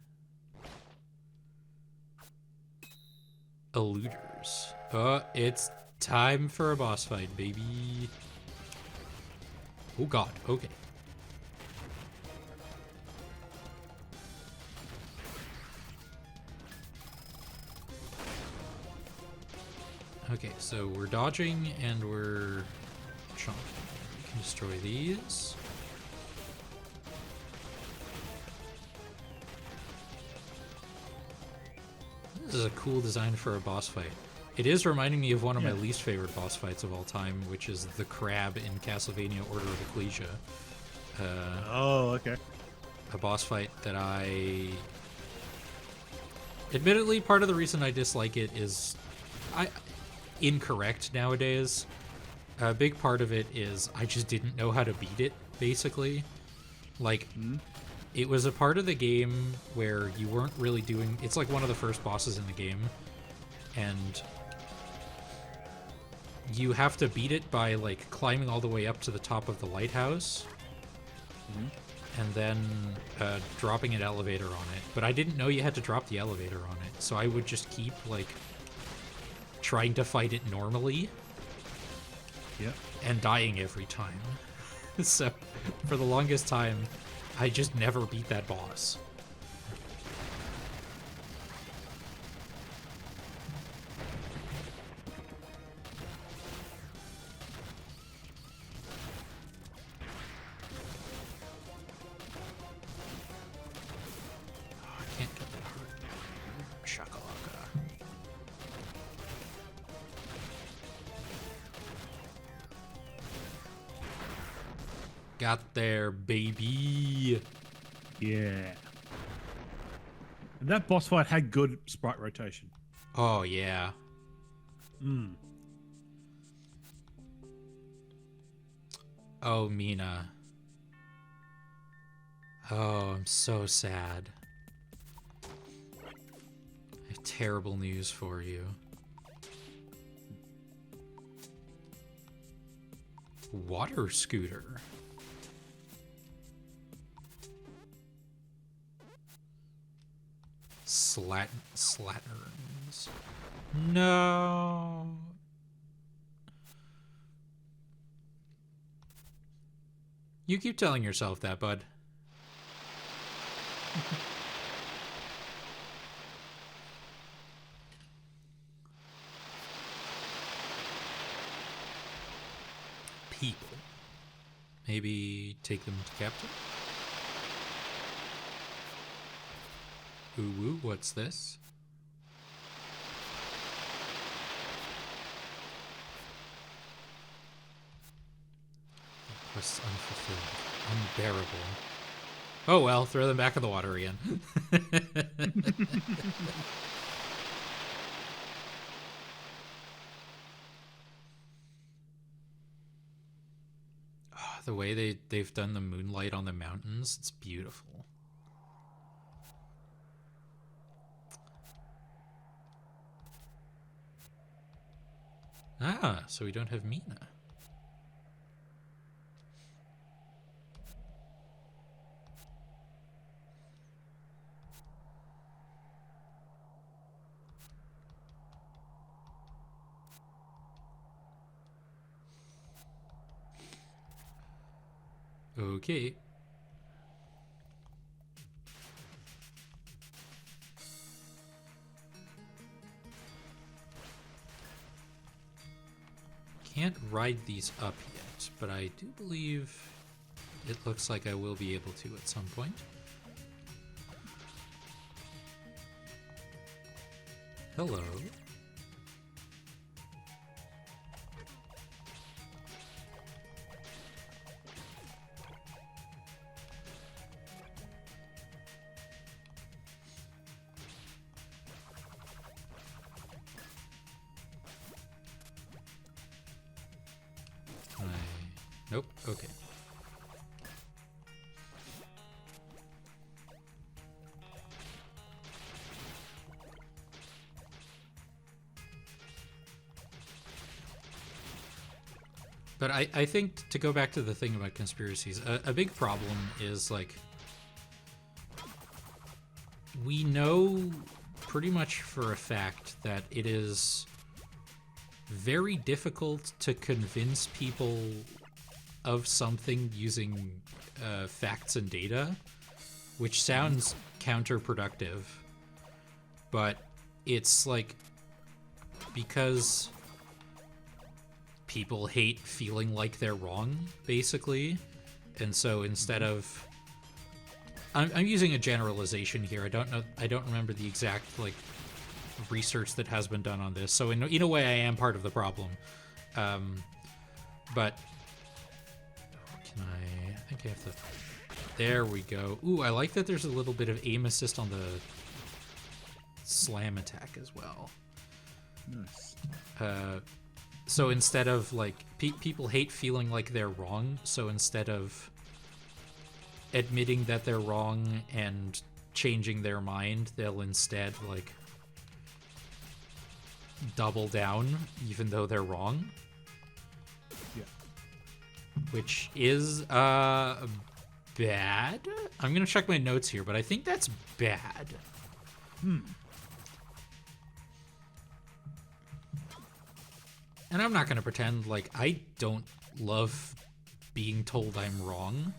Eluders. It's time for a boss fight, baby. Oh god, okay. Okay, so we're dodging and we're chunking. We can destroy these. This is a cool design for a boss fight. It is reminding me of one of my least favorite boss fights of all time, which is the crab in Castlevania Order of Ecclesia. Oh, okay. A boss fight that admittedly, part of the reason I dislike it is incorrect nowadays. A big part of it is I just didn't know how to beat it, basically. Like, it was a part of the game where you weren't really doing... It's like one of the first bosses in the game, and you have to beat it by like climbing all the way up to the top of the lighthouse, and then dropping an elevator on it. But I didn't know you had to drop the elevator on it, so I would just keep like trying to fight it normally. Yep. And dying every time. So, for the longest time, I just never beat that boss. Oh, I can't get that hard. Shakalaka. Got there, baby. Yeah. And that boss fight had good sprite rotation. Oh, yeah. Oh, Mina. Oh, I'm so sad. I have terrible news for you. Water scooter. Slatterns. No. You keep telling yourself that, bud. People. Maybe take them to captain? Ooh, woo, what's this? Quest unfulfilled. Unbearable. Oh well, throw them back in the water again. Oh, the way they've done the moonlight on the mountains, it's beautiful. Ah, so we don't have Mina. Okay. Can't ride these up yet, but I do believe it looks like I will be able to at some point. Hello. Nope. Okay. But I think, to go back to the thing about conspiracies, a big problem is, like, we know pretty much for a fact that it is very difficult to convince people of something using facts and data, which sounds counterproductive, but it's like, because people hate feeling like they're wrong, basically, and so instead of, I'm using a generalization here. I don't remember the exact like research that has been done on this, so in a way I am part of the problem, but I think I have to... There we go. Ooh, I like that there's a little bit of aim assist on the slam attack as well. Nice. So instead of, like... people hate feeling like they're wrong, so instead of admitting that they're wrong and changing their mind, they'll instead, like, double down, even though they're wrong. which is bad. I'm gonna check my notes here, but I think that's bad. And I'm not gonna pretend like I don't love being told I'm wrong,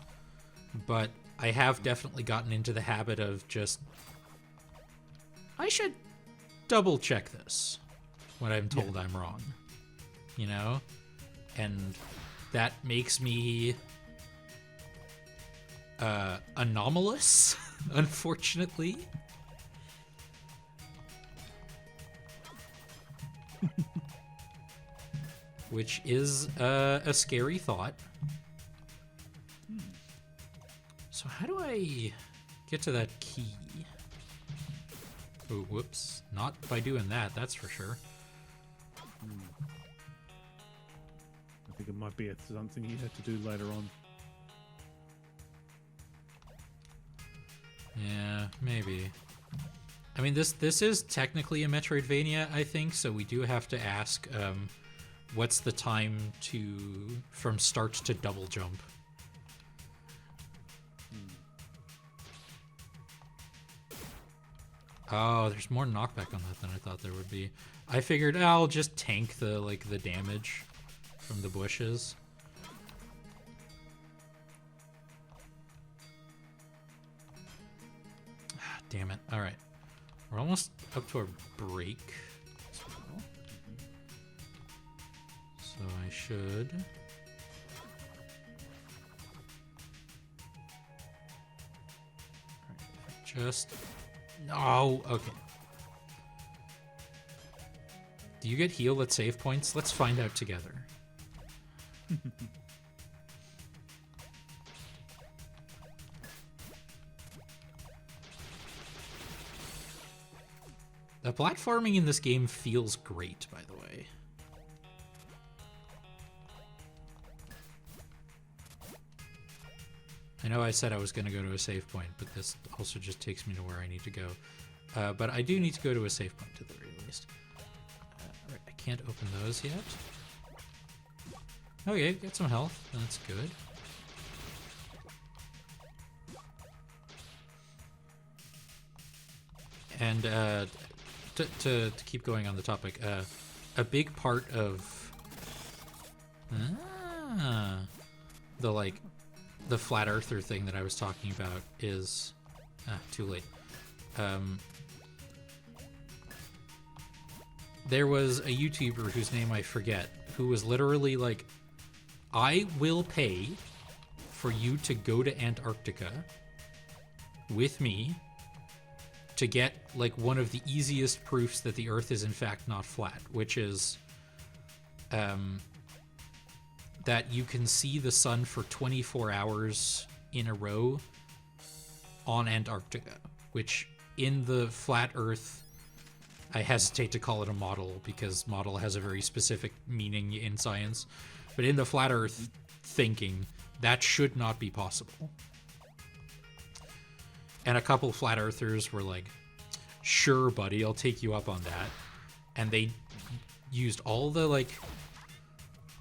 but I have definitely gotten into the habit of just, I should double check this when I'm told I'm wrong, you know? And that makes me anomalous, unfortunately. Which is a scary thought. So how do I get to that key? Oh, whoops. Not by doing that, that's for sure. I think it might be something you have to do later on. Yeah, maybe. I mean, this is technically a Metroidvania, I think, so we do have to ask, what's the time from start to double jump? Oh, there's more knockback on that than I thought there would be. I figured I'll just tank the damage from the bushes. Ah, damn it. All right. We're almost up to our break. So I should... Just... No! Okay. Do you get healed at save points? Let's find out together. The platforming in this game feels great, by the way. I know I said I was going to go to a save point, but this also just takes me to where I need to go. But I do need to go to a save point at the very least. Right, I can't open those yet. Okay, get some health. That's good. And to keep going on the topic, a big part of the flat earther thing that I was talking about is too late. There was a YouTuber whose name I forget, who was literally like, I will pay for you to go to Antarctica with me to get like one of the easiest proofs that the Earth is in fact not flat, which is that you can see the sun for 24 hours in a row on Antarctica, which in the flat Earth, I hesitate to call it a model because model has a very specific meaning in science, but in the flat Earth thinking, that should not be possible. And a couple flat earthers were like, sure, buddy, I'll take you up on that. And they used all the like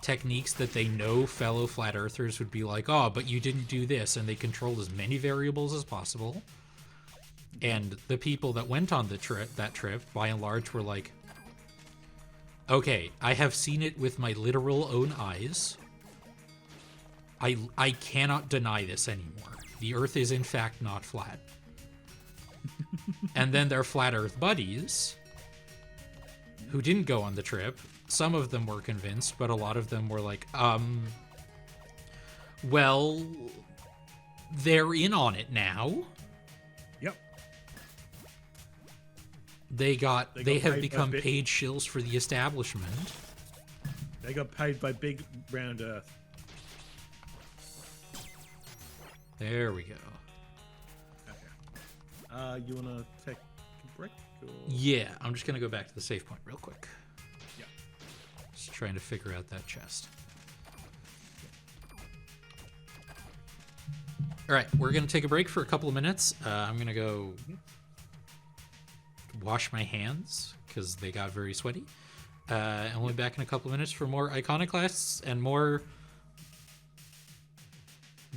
techniques that they know fellow flat earthers would be like, oh, but you didn't do this. And they controlled as many variables as possible. And the people that went on that trip, by and large, were like, okay, I have seen it with my literal own eyes. I cannot deny this anymore. The Earth is in fact not flat. And then their flat Earth buddies, who didn't go on the trip, some of them were convinced, but a lot of them were like, well, they're in on it now. Yep. They have become paid shills for the establishment. They got paid by Big Round Earth. There we go. Okay. You want to take a break? Or... Yeah, I'm just going to go back to the save point real quick. Yeah. Just trying to figure out that chest. All right, we're going to take a break for a couple of minutes. I'm going to go wash my hands because they got very sweaty. And we'll be back in a couple of minutes for more Iconoclasts and more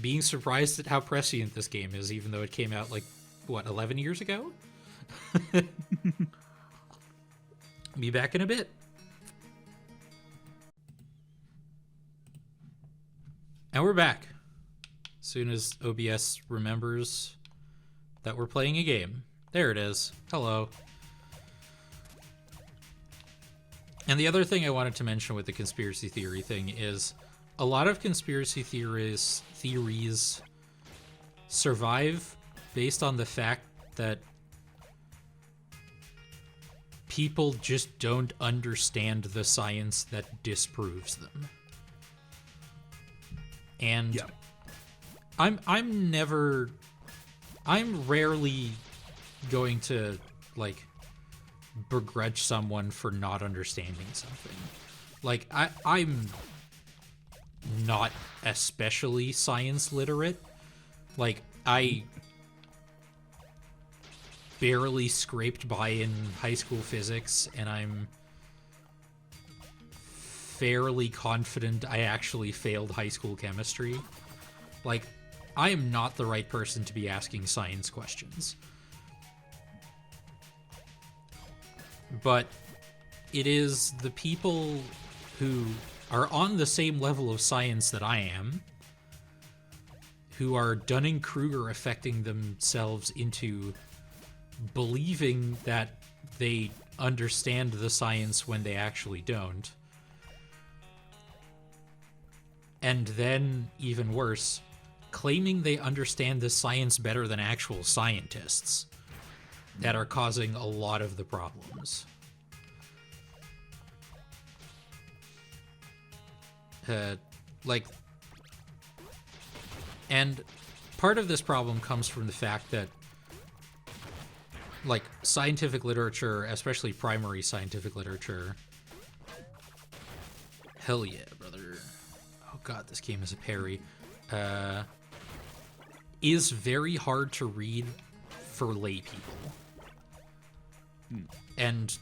being surprised at how prescient this game is, even though it came out like, what, 11 years ago? Be back in a bit. And we're back. As soon as OBS remembers that we're playing a game. There it is. Hello. And the other thing I wanted to mention with the conspiracy theory thing is a lot of conspiracy theories survive based on the fact that people just don't understand the science that disproves them. And yeah. I'm rarely going to like begrudge someone for not understanding something. Like I'm not especially science literate. Like I barely scraped by in high school physics, and I'm fairly confident I actually failed high school chemistry. Like, I am not the right person to be asking science questions. But it is the people who are on the same level of science that I am, who are Dunning-Kruger affecting themselves into believing that they understand the science when they actually don't. And then, even worse, claiming they understand the science better than actual scientists that are causing a lot of the problems. And part of this problem comes from the fact that like scientific literature, especially primary scientific literature. Hell yeah, brother. Oh god, this game is a parry. Is very hard to read for lay people. And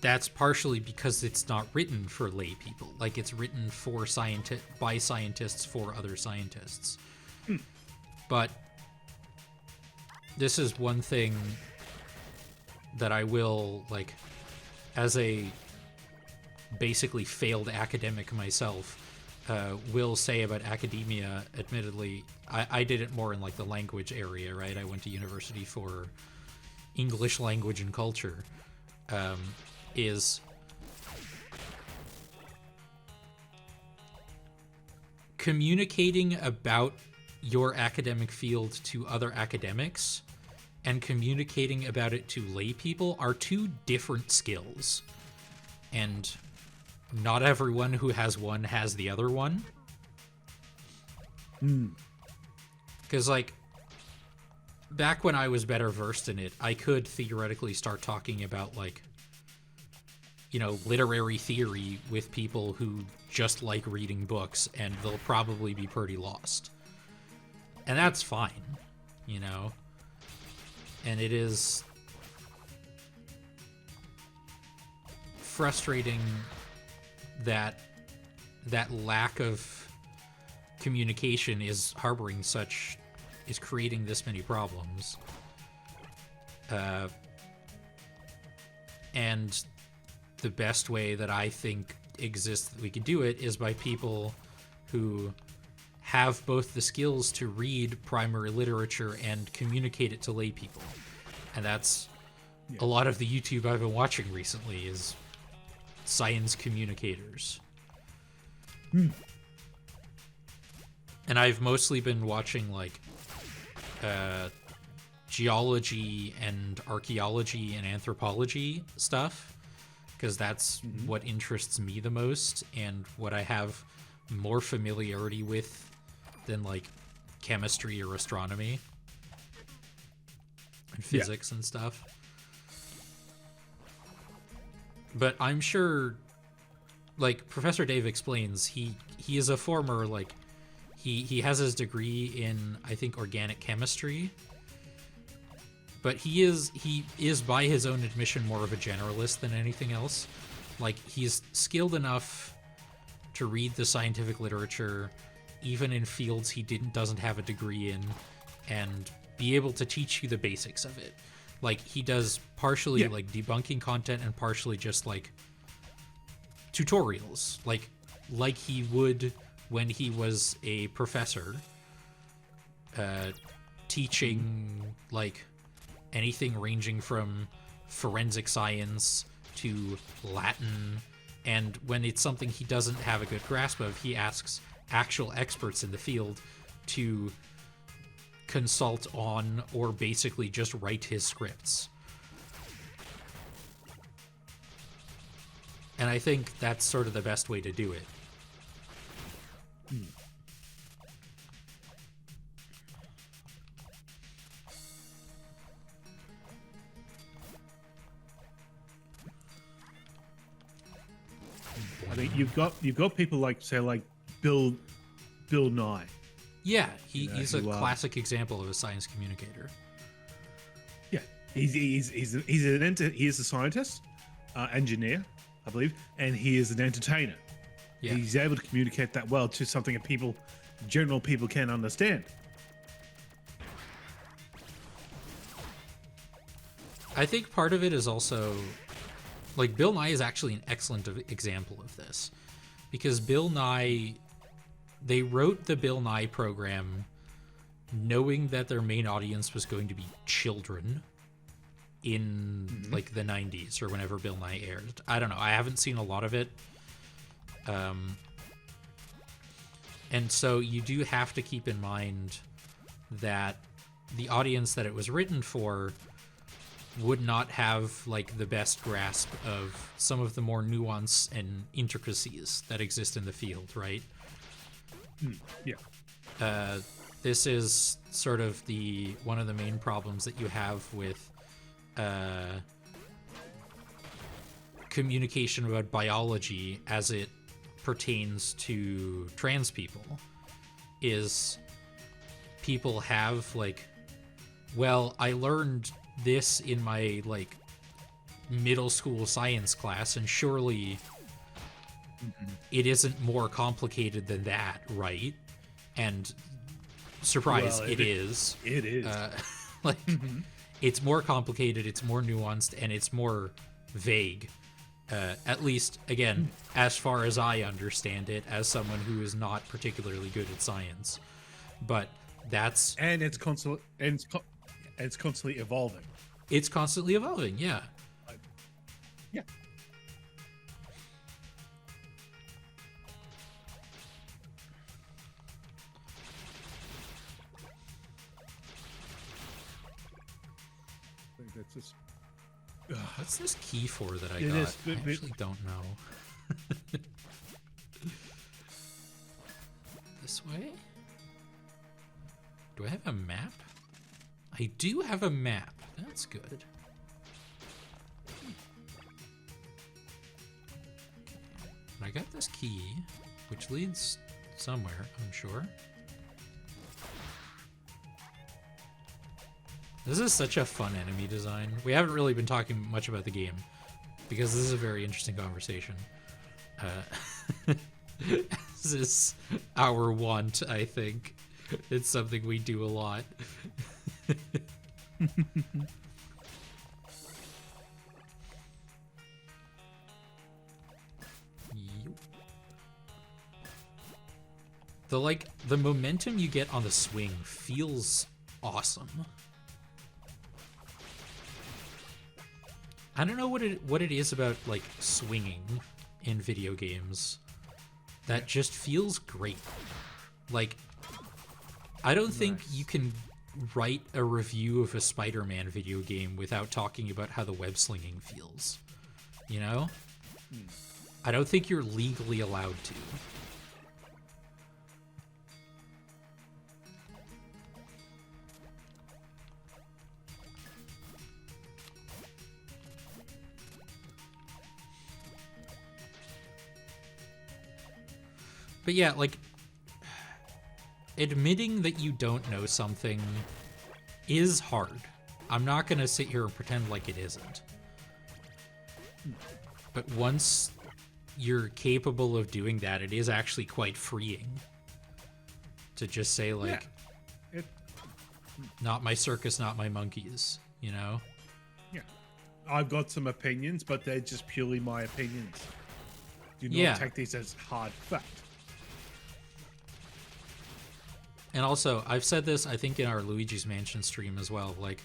that's partially because it's not written for lay people. Like, it's written for by scientists for other scientists. But this is one thing that I will, like, as a basically failed academic myself, will say about academia. Admittedly, I did it more in, like, the language area, right? I went to university for English language and culture. Is communicating about your academic field to other academics and communicating about it to lay people are two different skills. And not everyone who has one has the other one. Because, like, back when I was better versed in it, I could theoretically start talking about, like, you know, literary theory with people who just like reading books, and they'll probably be pretty lost. And that's fine, you know? And it is frustrating that that lack of communication is creating this many problems. And the best way that I think exists that we could do it is by people who have both the skills to read primary literature and communicate it to lay people. And that's a lot of the YouTube I've been watching recently is science communicators. And I've mostly been watching, like, geology and archaeology and anthropology stuff, because that's what interests me the most and what I have more familiarity with than, like, chemistry or astronomy and physics and stuff. But I'm sure, like Professor Dave explains, he is a former, like, he has his degree in, I think, organic chemistry, but he is by his own admission more of a generalist than anything else. Like, he's skilled enough to read the scientific literature even in fields he doesn't have a degree in, and be able to teach you the basics of it. Like, he does partially like debunking content and partially just like tutorials, like he would when he was a professor, teaching like anything ranging from forensic science to Latin. And when it's something he doesn't have a good grasp of, he asks actual experts in the field to consult on, or basically just write his scripts. And I think that's sort of the best way to do it. I think you've got people like, say, like Bill Nye. Yeah, he's a classic example of a science communicator. Yeah, he is a scientist, engineer, I believe, and he is an entertainer. Yeah. He's able to communicate that well to something that general people can understand. I think part of it is also, like, Bill Nye is actually an excellent example of this, because Bill Nye, they wrote the Bill Nye program knowing that their main audience was going to be children in like the 90s or whenever Bill Nye aired. I don't know. I haven't seen a lot of it. And so you do have to keep in mind that the audience that it was written for would not have like the best grasp of some of the more nuance and intricacies that exist in the field, right? Yeah. This is sort of one of the main problems that you have with communication about biology as it pertains to trans people, is people have like, well, I learned this in my like middle school science class, and surely it isn't more complicated than that, right? And surprise, well, it is. It is. Like, it's more complicated, it's more nuanced, and it's more vague. At least, again, as far as I understand it, as someone who is not particularly good at science. But that's... And it's constantly evolving. It's constantly evolving, yeah. Yeah. I think that's just... What's this key for that I got? I actually don't know. This way? Do I have a map? I do have a map. That's good. And I got this key, which leads somewhere, I'm sure. This is such a fun enemy design. We haven't really been talking much about the game, because this is a very interesting conversation. This is our want, I think. It's something we do a lot. The momentum you get on the swing feels awesome. I don't know what it is about like swinging in video games that just feels great. Like, I don't think you can write a review of a Spider-Man video game without talking about how the web slinging feels. You know? I don't think you're legally allowed to. But yeah, like, admitting that you don't know something is hard. I'm not gonna sit here and pretend like it isn't. But once you're capable of doing that, it is actually quite freeing. to just say like, It, not my circus, not my monkeys, you know? yeah. I've got some opinions, but they're just purely my opinions. Do not Yeah. take these as hard fact. And also, I've said this, I think, in our Luigi's Mansion stream as well. Like,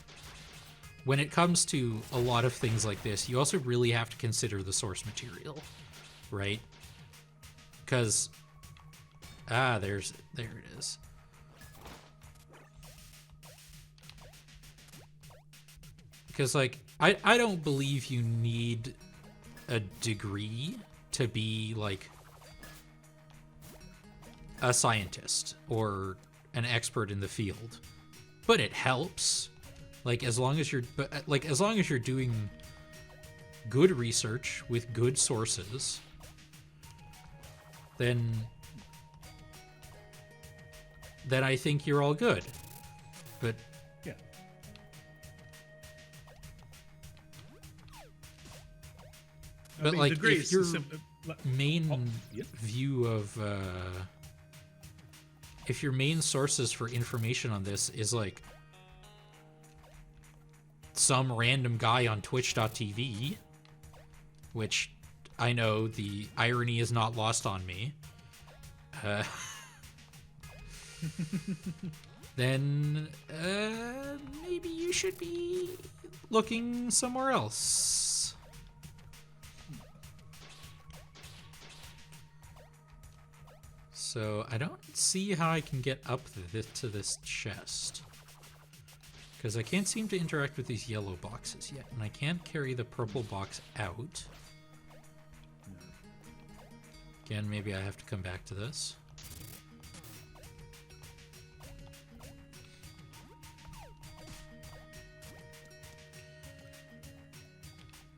when it comes to a lot of things like this, you also really have to consider the source material, right? Because, there it is. Because, like, I don't believe you need a degree to be, like, a scientist or an expert in the field, but it helps. Like, as long as you're doing good research with good sources, then I think you're all good. But yeah, but like, if your main yeah. view of if your main sources for information on this is like some random guy on twitch.tv, which I know the irony is not lost on me, then maybe you should be looking somewhere else. So I don't see how I can get up to this chest, because I can't seem to interact with these yellow boxes yet, and I can't carry the purple box out. Again, maybe I have to come back to this.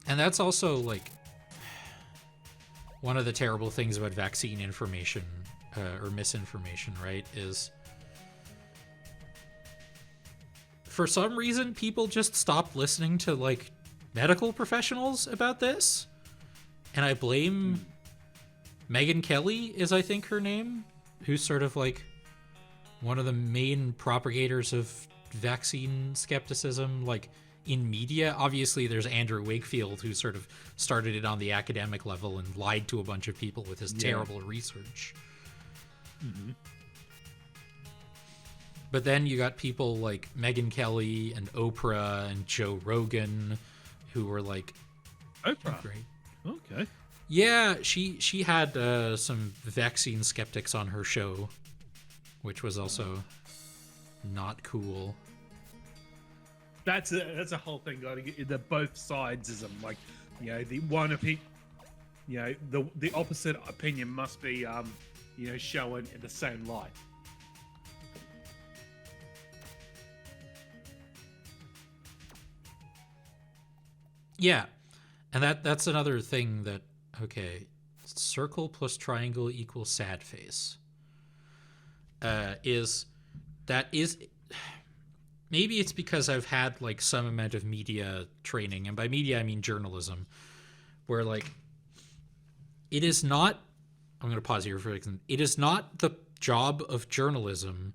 And that's also, like, one of the terrible things about vaccine information, or misinformation, right, is for some reason people just stopped listening to, like, medical professionals about this. And I blame Megyn Kelly, is I think her name, who's sort of like one of the main propagators of vaccine skepticism, like, in media. Obviously there's Andrew Wakefield, who sort of started it on the academic level and lied to a bunch of people with his terrible research. Mm-hmm. But then you got people like Megyn Kelly and Oprah and Joe Rogan, who were like, Oprah, great. Okay. Yeah, she had some vaccine skeptics on her show, which was also not cool. That's a whole thing. Got to get the both sidesism. Like, you know, the one opinion, you know, the opposite opinion must be, you know, shown in the same light. Yeah, and that's another thing that, okay, circle plus triangle equals sad face. Is maybe it's because I've had, like, some amount of media training, and by media I mean journalism, where, like, it is not, I'm going to pause here for a second, it is not the job of journalism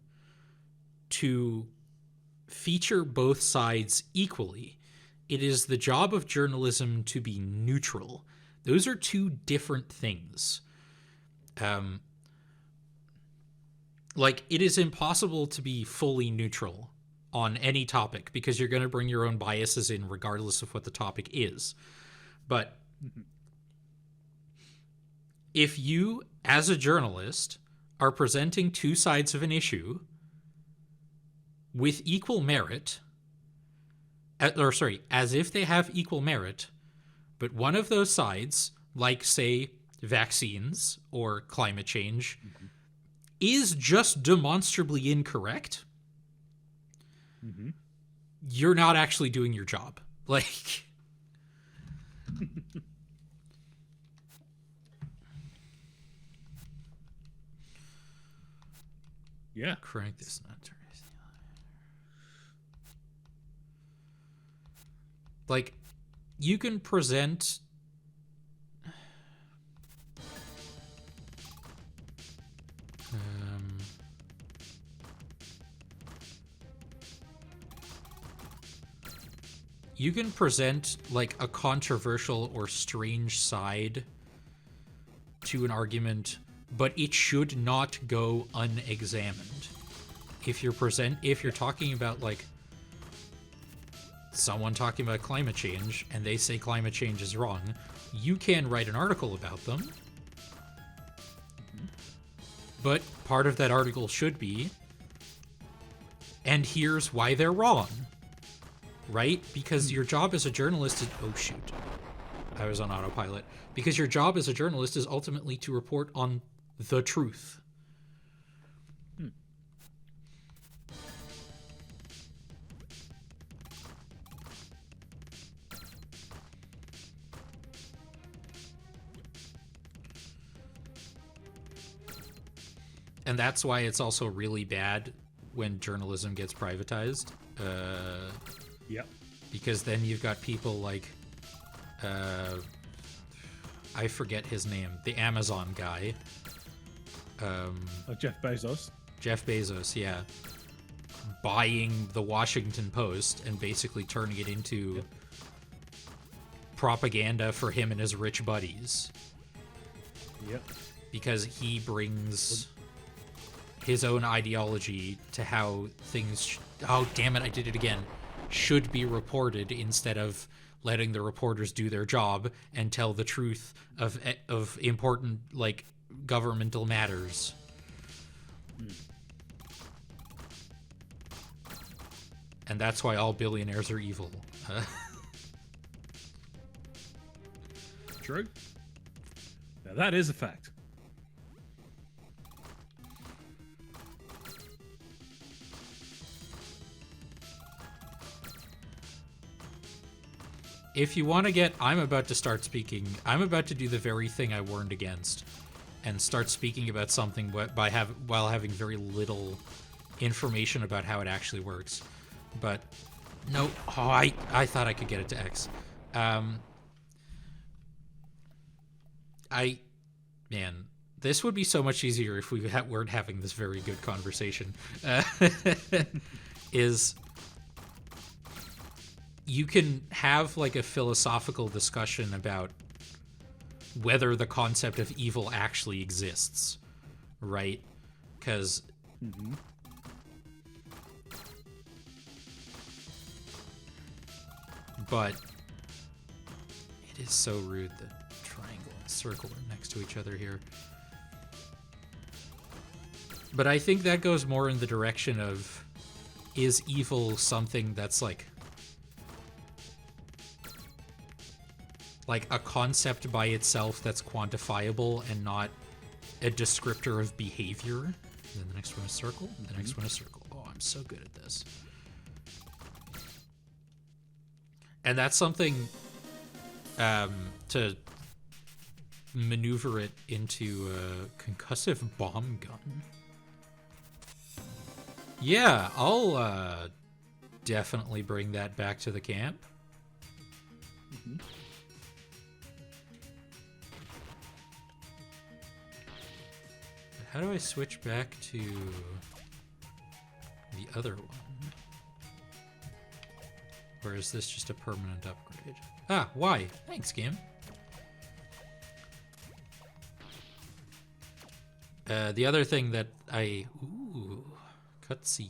to feature both sides equally. It is the job of journalism to be neutral. Those are two different things. Like, it is impossible to be fully neutral on any topic, because you're going to bring your own biases in regardless of what the topic is. But if you, as a journalist, are presenting two sides of an issue with equal merit, as if they have equal merit, but one of those sides, like, say, vaccines or climate change, is just demonstrably incorrect, you're not actually doing your job. Like, yeah, crank this not. Like, you can present you can present like a controversial or strange side to an argument, but it should not go unexamined. If you're talking about like someone talking about climate change and they say climate change is wrong, you can write an article about them. But part of that article should be, and here's why they're wrong. Right? Because your job as a journalist is... Oh, shoot. I was on autopilot. Because your job as a journalist is ultimately to report on the truth. And that's why it's also really bad when journalism gets privatized. Yep. Because then you've got people like, I forget his name, the Amazon guy. Jeff Bezos. Jeff Bezos, yeah. Buying the Washington Post and basically turning it into propaganda for him and his rich buddies. Yep. Because he brings his own ideology to how things... Oh, damn it, I did it again. Should be reported instead of letting the reporters do their job and tell the truth of important, like, governmental matters. And that's why all billionaires are evil. True. Now that is a fact. If you want to get... I'm about to start speaking. I'm about to do the very thing I warned against and start speaking about something while having very little information about how it actually works. But no, oh, I thought I could get it to X. Man, this would be so much easier if we weren't having this very good conversation. You can have like a philosophical discussion about whether the concept of evil actually exists, right? Because but it is so rude that triangle and circle are next to each other here. But I think that goes more in the direction of, is evil something that's like a concept by itself that's quantifiable and not a descriptor of behavior? And then the next one is circle, and the next one is circle. Oh, I'm so good at this. And that's something to maneuver it into a concussive bomb gun. Yeah, I'll definitely bring that back to the camp. How do I switch back to the other one? Or is this just a permanent upgrade? Ah, why? Thanks, game. The other thing that cutscene,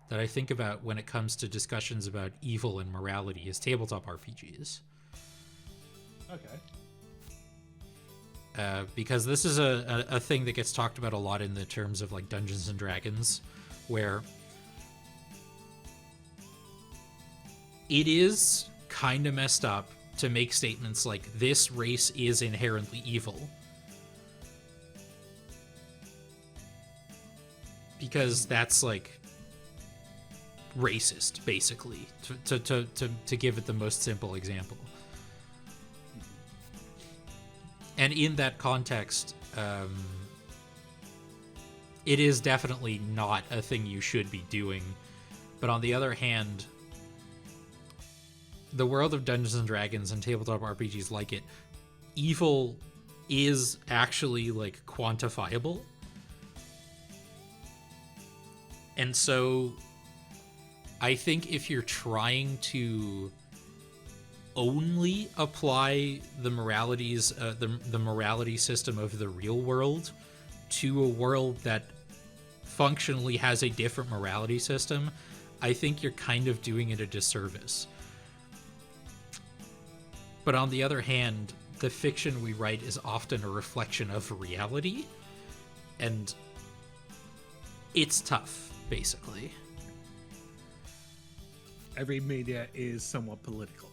that I think about when it comes to discussions about evil and morality is tabletop RPGs. Okay. Because this is a thing that gets talked about a lot in the terms of like Dungeons and Dragons, where it is kind of messed up to make statements like this race is inherently evil. Because that's like racist, basically, to give it the most simple example. And in that context, it is definitely not a thing you should be doing. But on the other hand, the world of Dungeons and Dragons and tabletop RPGs like it, evil is actually like quantifiable. And so I think if you're trying to only apply the moralities, the morality system of the real world to a world that functionally has a different morality system, I think you're kind of doing it a disservice. But on the other hand, the fiction we write is often a reflection of reality, and it's tough, basically. Every media is somewhat political.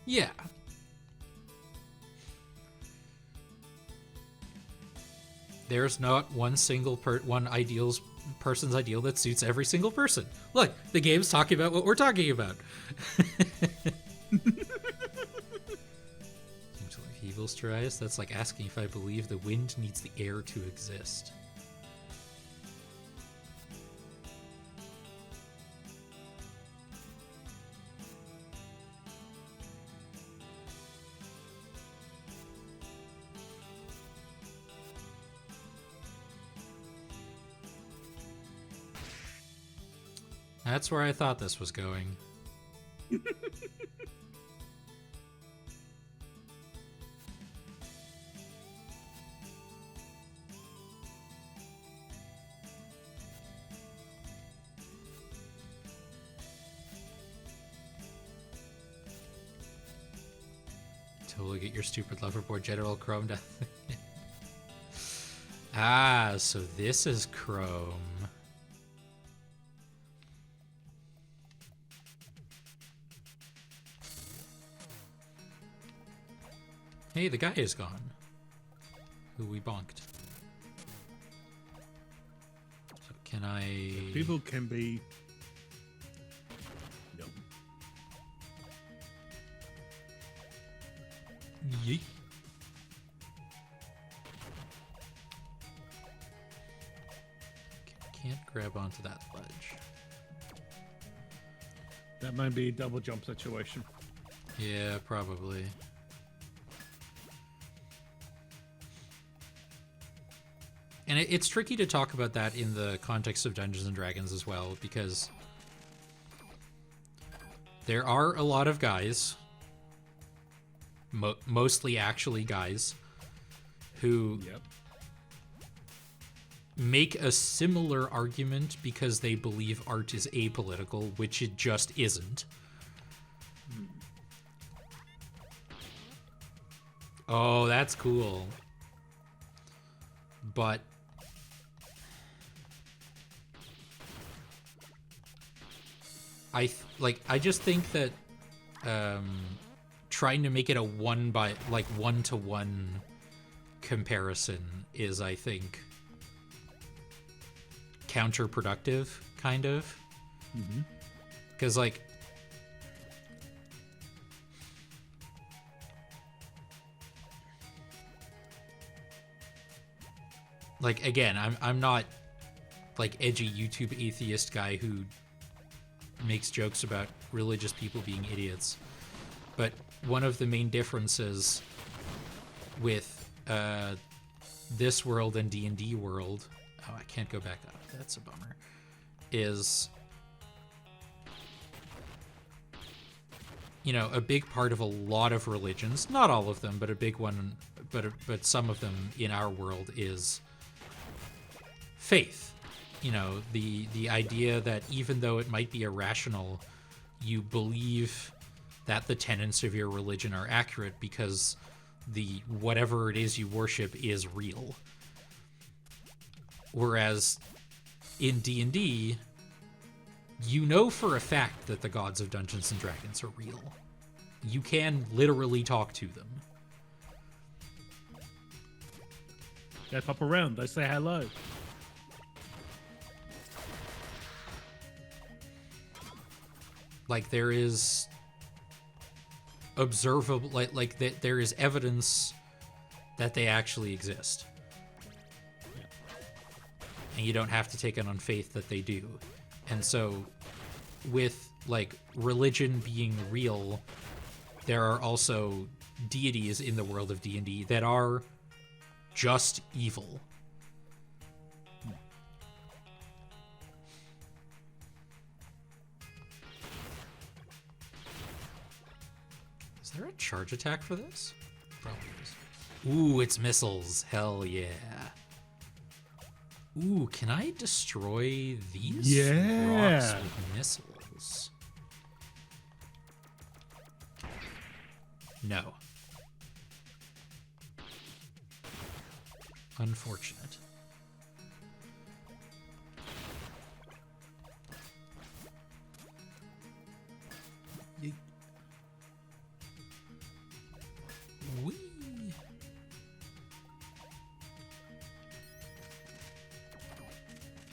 Yeah. There's not one single person's ideal that suits every single person. Look, the game's talking about what we're talking about. Evil's tries. That's like asking if I believe the wind needs the air to exist. That's where I thought this was going. Totally get your stupid Loverboard General Chrome down. Ah, so this is Chrome. Hey, the guy is gone. Who we bonked. So can I... People can be... No. Yeet. Can't grab onto that ledge. That might be a double jump situation. Yeah, probably. And it's tricky to talk about that in the context of Dungeons and Dragons as well, because there are a lot of guys, mostly actually guys, who make a similar argument because they believe art is apolitical, which it just isn't. Oh, that's cool. But I just think that trying to make it a one-to-one comparison is, I think, counterproductive, kind of. Because like again, I'm not like edgy YouTube atheist guy who makes jokes about religious people being idiots, but one of the main differences with this world and D&D world, oh, I can't go back up, that's a bummer, is, you know, a big part of a lot of religions, not all of them, but a big one, but some of them in our world is faith. You know, the idea that even though it might be irrational, you believe that the tenets of your religion are accurate because the whatever it is you worship is real. Whereas in D&D, you know for a fact that the gods of Dungeons and Dragons are real. You can literally talk to them. They pop around, they say hello. Like there is observable, like that there is evidence that they actually exist, and you don't have to take it on faith that they do. And so, with like religion being real, there are also deities in the world of D&D that are just evil. there a charge attack for this? Probably is. Ooh, it's missiles. Hell yeah. Ooh, can I destroy these rocks with missiles? No. Unfortunate. Whee!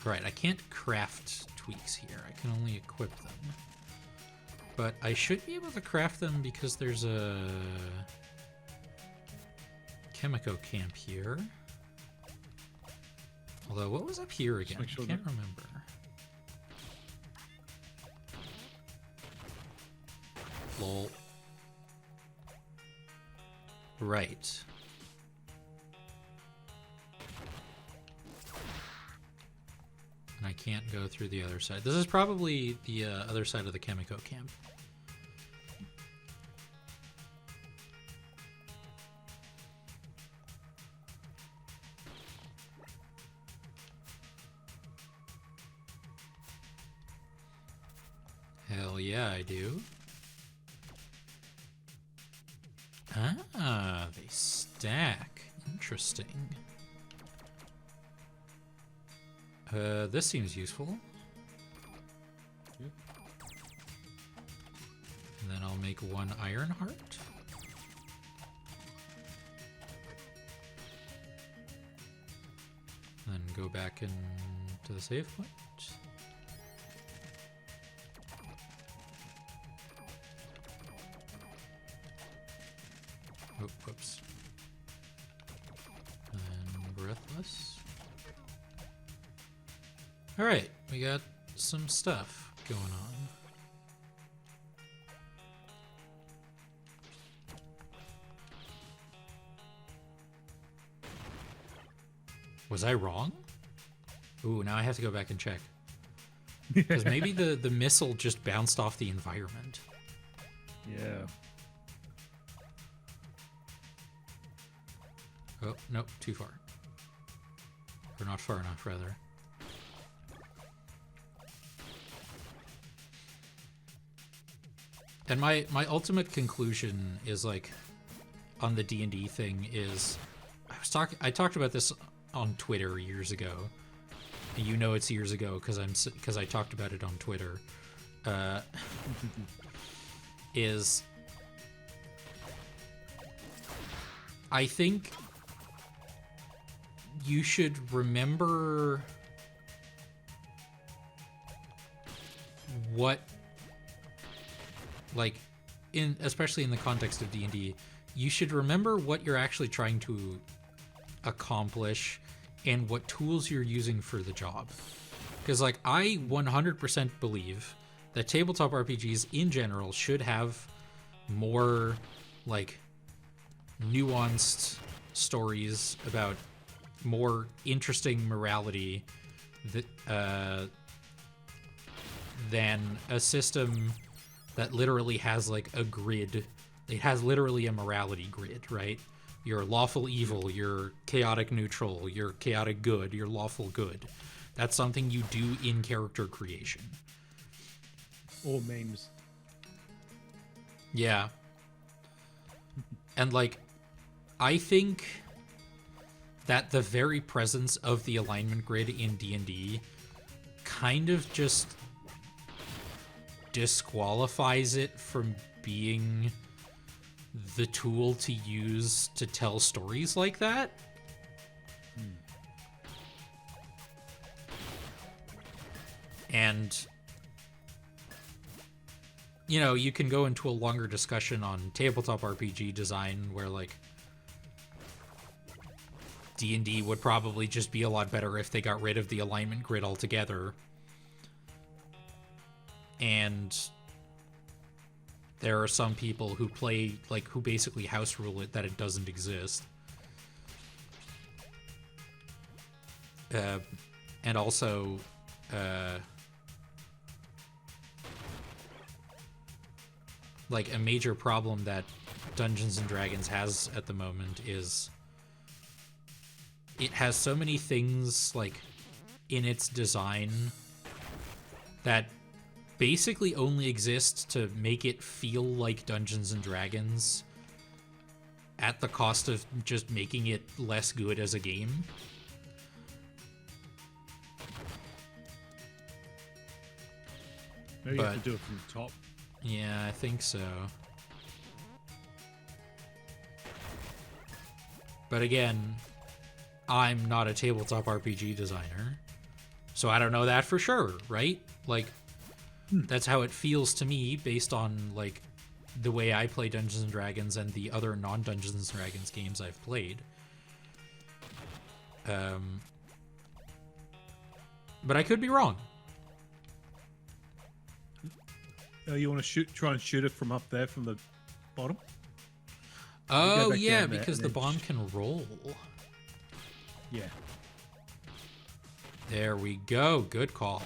Right, I can't craft tweaks here. I can only equip them. But I should be able to craft them because there's a Chemico camp here. Although, what was up here again? I can't remember. Lol. Right. And I can't go through the other side. This is probably the other side of the Chemico camp. Hell yeah, I do. Ah, they stack. Interesting. This seems useful. And then I'll make one iron heart. Then go back into the save point. Oh, whoops. And breathless. Alright, we got some stuff going on. Was I wrong? Ooh, now I have to go back and check. Because maybe the missile just bounced off the environment. Yeah. Oh, nope, too far. Or not far enough, rather. And my ultimate conclusion is, like, on the D&D thing is, I talked about this on Twitter years ago. And you know it's years ago because I talked about it on Twitter. Is I think you should remember what, like, especially in the context of D&D, you should remember what you're actually trying to accomplish and what tools you're using for the job. Because, like, I 100% believe that tabletop RPGs in general should have more, like, nuanced stories about more interesting morality that, than a system that literally has, like, a grid. It has literally a morality grid, right? You're lawful evil, you're chaotic neutral, you're chaotic good, you're lawful good. That's something you do in character creation. Or memes. Yeah. And, like, I think that the very presence of the alignment grid in D&D kind of just disqualifies it from being the tool to use to tell stories like that. And, you know, you can go into a longer discussion on tabletop RPG design where, like, D&D would probably just be a lot better if they got rid of the alignment grid altogether. And there are some people who play, like, who basically house rule it that it doesn't exist. And also, like, a major problem that Dungeons and Dragons has at the moment is it has so many things like in its design that basically only exist to make it feel like Dungeons and Dragons at the cost of just making it less good as a game. Maybe you have to do it from the top. Yeah, I think so. But again, I'm not a tabletop RPG designer, so I don't know that for sure, right? Like, that's how it feels to me based on, like, the way I play Dungeons & Dragons and the other non-Dungeons & Dragons games I've played. But I could be wrong. You want to try and shoot it from up there, from the bottom? Oh, yeah, because the bomb can roll. Yeah. There we go. Good call.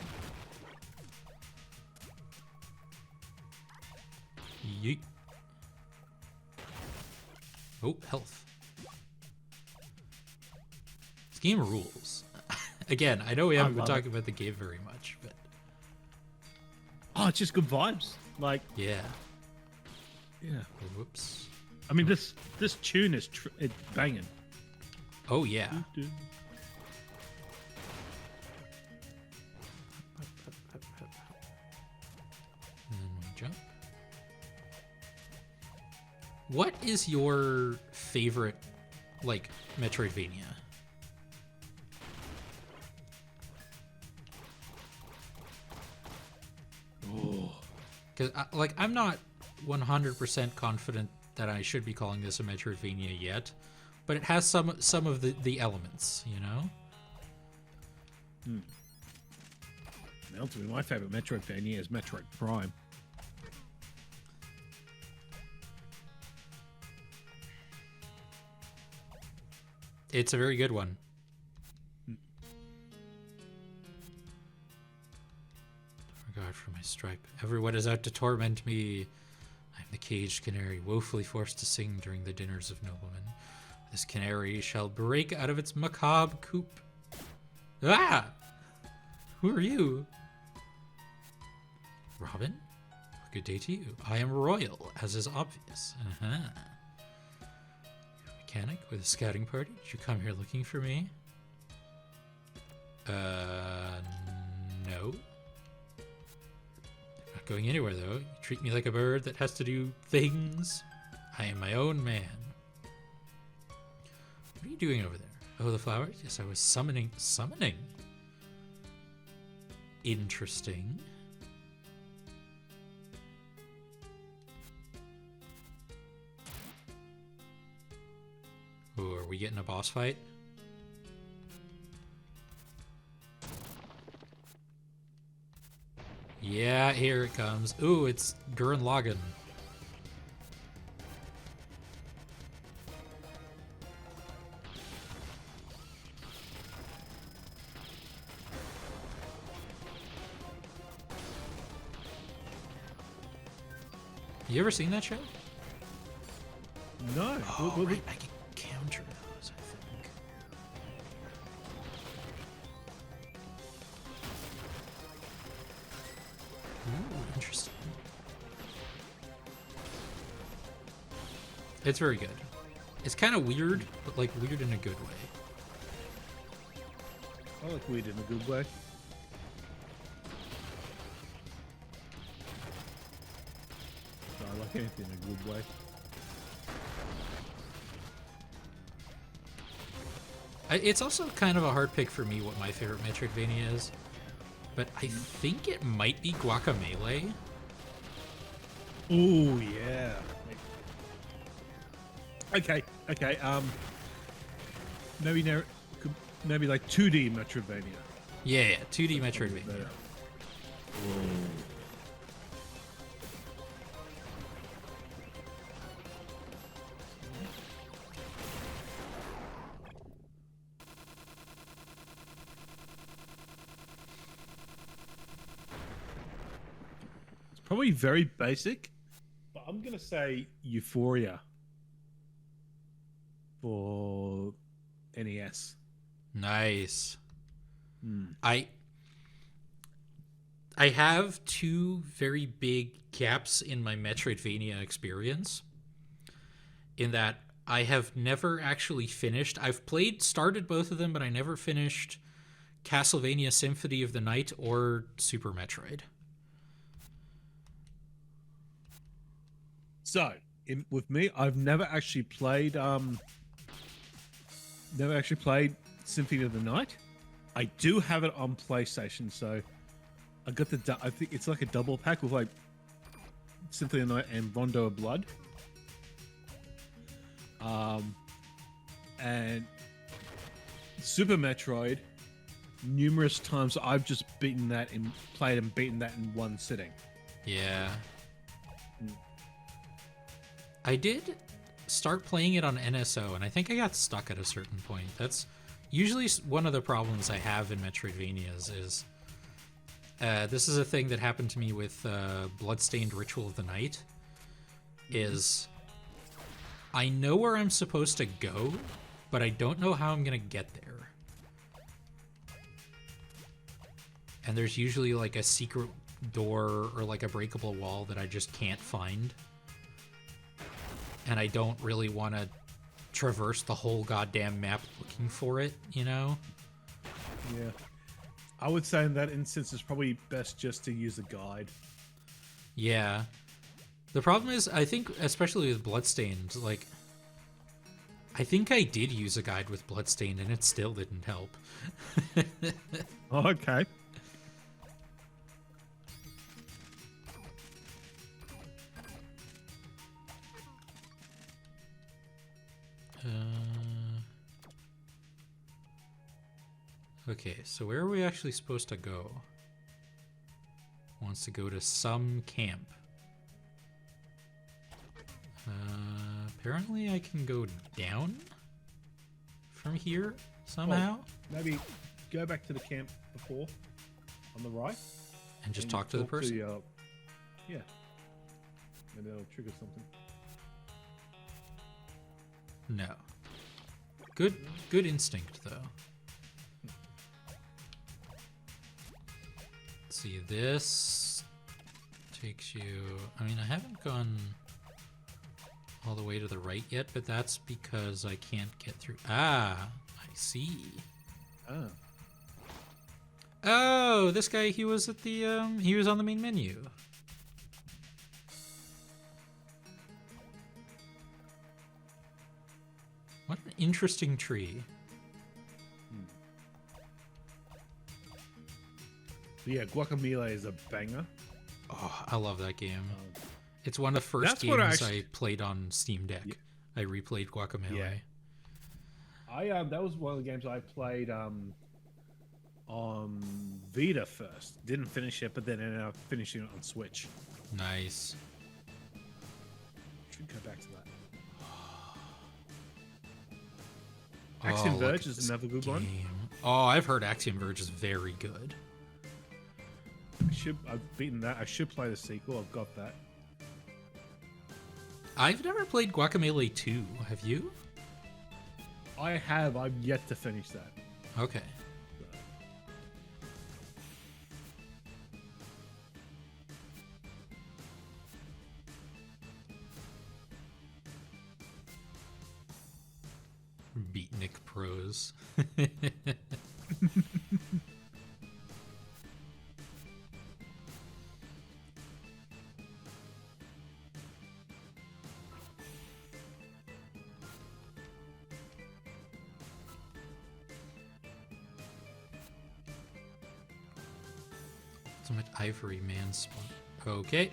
Yeet. Oh, health. This game rules. Again, I know we haven't been talking about the game very much, but... Oh, it's just good vibes. Like... Yeah. Yeah. Oh, whoops. I mean, this tune is it's banging. Oh, yeah. Doo-doo. And then we jump. What is your favorite, like, Metroidvania? Oh. Because, like, I'm not 100% confident that I should be calling this a Metroidvania yet, but it has some of the elements, you know? Ultimately, my favorite Metroidvania is Metroid Prime. It's a very good one. Regard for my stripe. Everyone is out to torment me. I am the caged canary, woefully forced to sing during the dinners of noblemen. This canary shall break out of its macabre coop. Ah! Who are you? Robin? Good day to you. I am royal, as is obvious. You're a mechanic with a scouting party? Did you come here looking for me? No. Not going anywhere, though. You treat me like a bird that has to do things. I am my own man. What are you doing over there? Oh, the flowers? Yes, I was summoning. Summoning? Interesting. Ooh, are we getting a boss fight? Yeah, here it comes. Ooh, it's Gurren Lagann. You ever seen that show? No. Oh, right, I can counter those, I think. Ooh, interesting. It's very good. It's kind of weird, but like weird in a good way. I like weird in a good way. I like anything in a good way. It's also kind of a hard pick for me what my favorite Metroidvania is, but I think it might be Guacamelee. Oh yeah. Okay. Maybe like 2D Metroidvania. Yeah, 2D Metroidvania. Better. It's probably very basic, but I'm gonna say Euphoria for NES. Nice. Hmm. I have two very big gaps in my Metroidvania experience. In that I have never actually finished. I've started both of them, but I never finished Castlevania Symphony of the Night or Super Metroid. So, with me, I've never actually played Symphony of the Night. I do have it on PlayStation, so I got I think it's like a double pack with like Symphony of the Night and Rondo of Blood. And Super Metroid, numerous times I've just beaten that and played and beaten that in one sitting. Yeah. I did start playing it on NSO, and I think I got stuck at a certain point. That's usually one of the problems I have in Metroidvanias is this is a thing that happened to me with Bloodstained Ritual of the Night, is I know where I'm supposed to go, but I don't know how I'm going to get there. And there's usually like a secret door or like a breakable wall that I just can't find. And I don't really want to traverse the whole goddamn map looking for it, you know? Yeah. I would say in that instance, it's probably best just to use a guide. Yeah. The problem is, I think, especially with Bloodstained, like, I think I did use a guide with Bloodstained and it still didn't help. Oh, okay. Okay, so where are we actually supposed to go? Wants to go to some camp. Apparently I can go down from here somehow. Maybe go back to the camp before on the right. And just talk to the person? Yeah. Maybe that'll trigger something. No. Good instinct, though. Let's see, this takes you... I mean, I haven't gone all the way to the right yet, but that's because I can't get through. Ah, I see. Oh. Oh, this guy, he was at the, he was on the main menu. What an interesting tree. Yeah, Guacamelee is a banger. Oh, I love that game. It's one of the first games I played on Steam Deck. Yeah. I replayed Guacamelee. Yeah. That was one of the games I played on Vita first. Didn't finish it, but then ended up finishing it on Switch. Nice. Should go back to that. Axiom Verge is another good one. Oh, I've heard Axiom Verge is very good. I've beaten that. I should play the sequel. I've got that. I've never played Guacamelee 2. Have you? I have. I've yet to finish that. Okay. Beatnik Pros. Ultimate Ivory Man spot. Okay.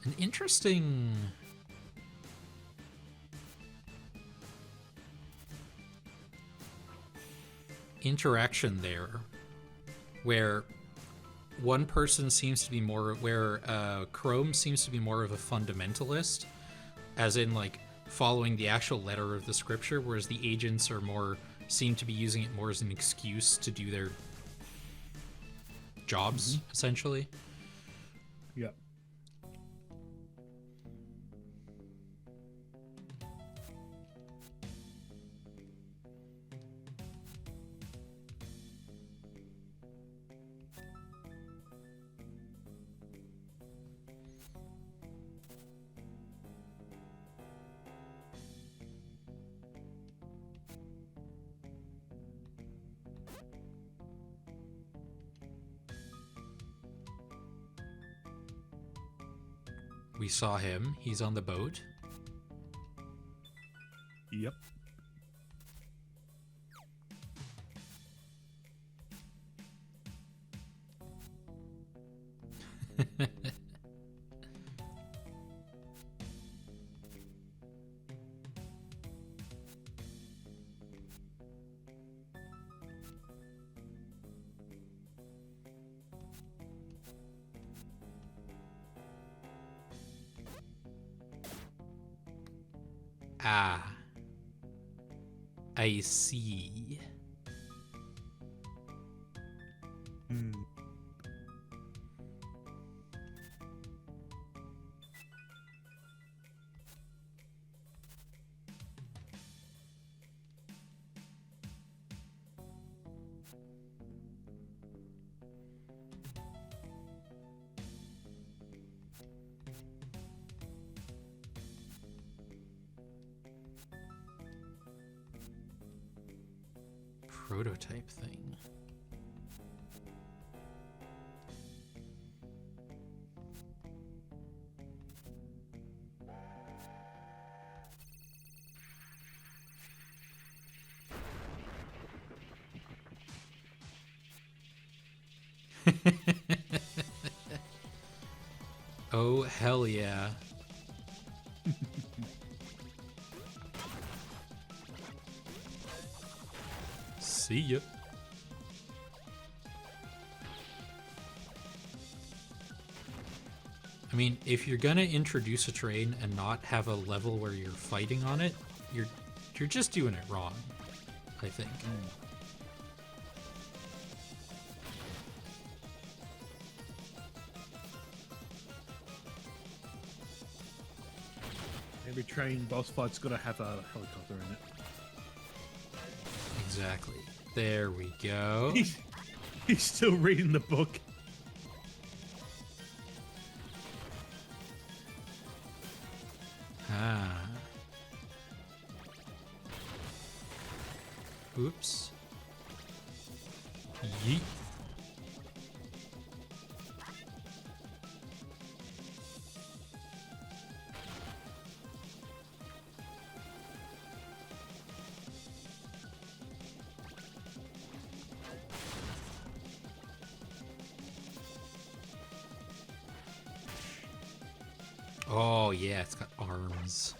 An interesting interaction there where one person seems to be more where Chrome seems to be more of a fundamentalist, as in like following the actual letter of the scripture, whereas the agents are more seem to be using it more as an excuse to do their jobs, essentially. Yeah. We saw him. He's on the boat. Yep. Ah. I see. Prototype thing. Oh, hell yeah. See ya. I mean, if you're gonna introduce a train and not have a level where you're fighting on it, you're just doing it wrong, I think. Every train boss fight's got to have a helicopter in it. Exactly. There we go. He's still reading the book. Ah. Oops. Yeet. Oh, yeah, it's got arms.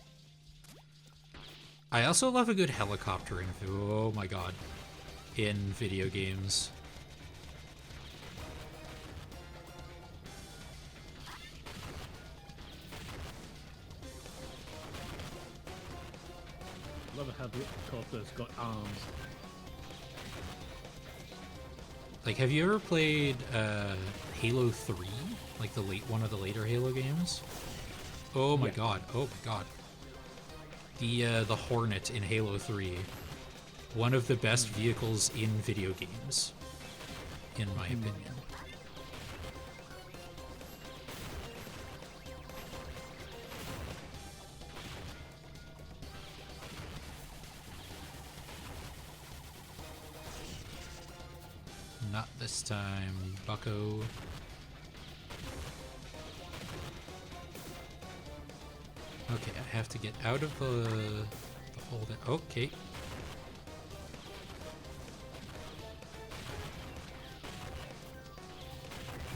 I also love a good helicoptering. Oh my god. In video games. Love how the helicopter's got arms. Like, have you ever played Halo 3? Like one of the later Halo games? Oh my god. Oh my god. The Hornet in Halo 3. One of the best vehicles in video games, in my opinion. Not this time, bucko. Okay, I have to get out of the hole there. Okay.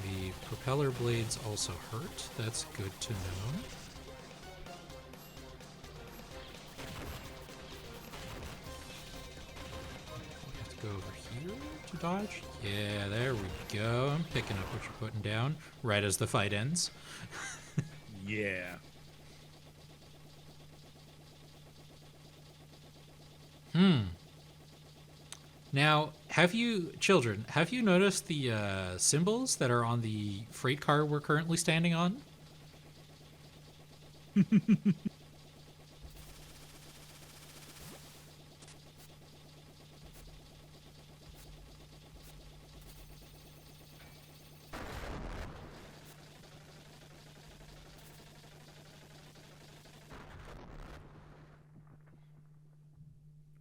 The propeller blades also hurt. That's good to know. Go over here to dodge. Yeah, there we go. I'm picking up what you're putting down right as the fight ends. Yeah. Now, have you noticed the symbols that are on the freight car we're currently standing on?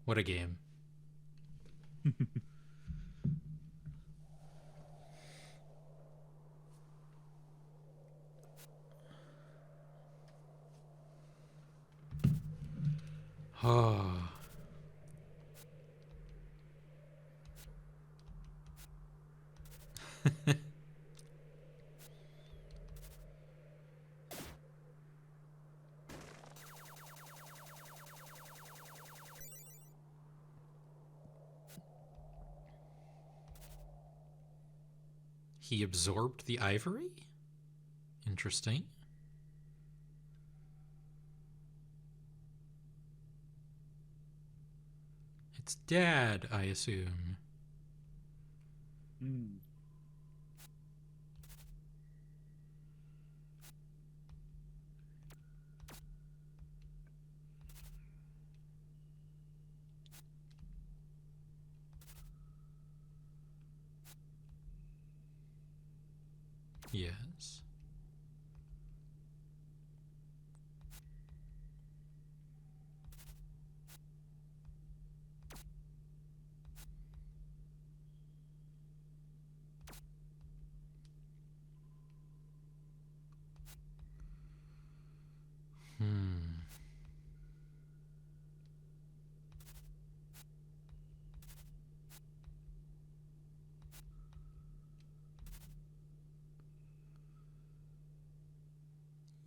What a game. Oh. He absorbed the ivory? Interesting. It's Dad, I assume. Mm. Yes.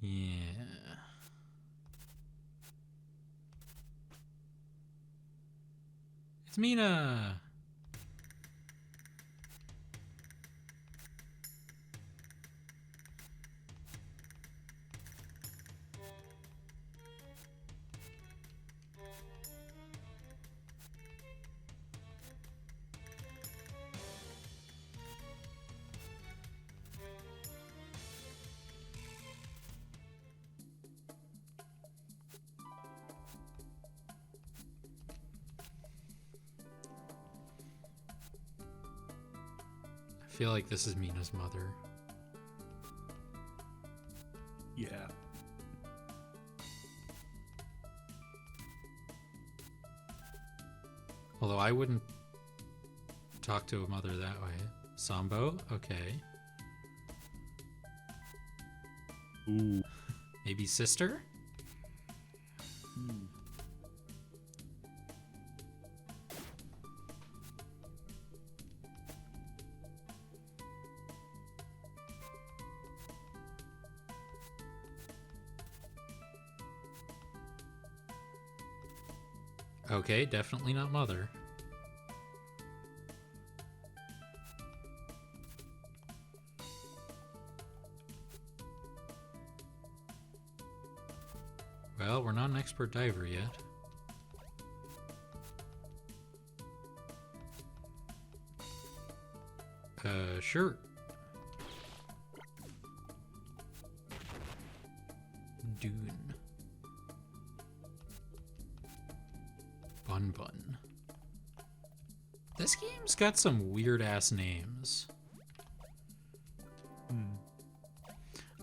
Yeah. It's Mina. I feel like this is Mina's mother. Yeah. Although I wouldn't talk to a mother that way. Sambo? Okay. Ooh. Maybe sister? Hmm. Okay, definitely not mother. Well, we're not an expert diver yet. Sure. Dune. Bun Bun. This game's got some weird-ass names.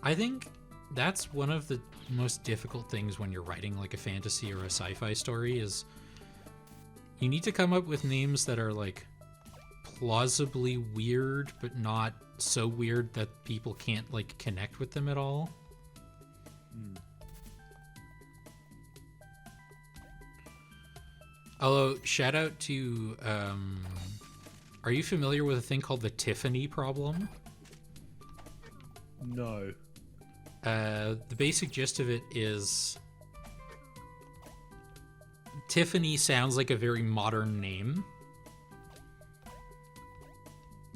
I think that's one of the most difficult things when you're writing like a fantasy or a sci-fi story is you need to come up with names that are like plausibly weird but not so weird that people can't like connect with them at all. Although, shout out to are you familiar with a thing called the Tiffany problem? No. The basic gist of it is Tiffany sounds like a very modern name.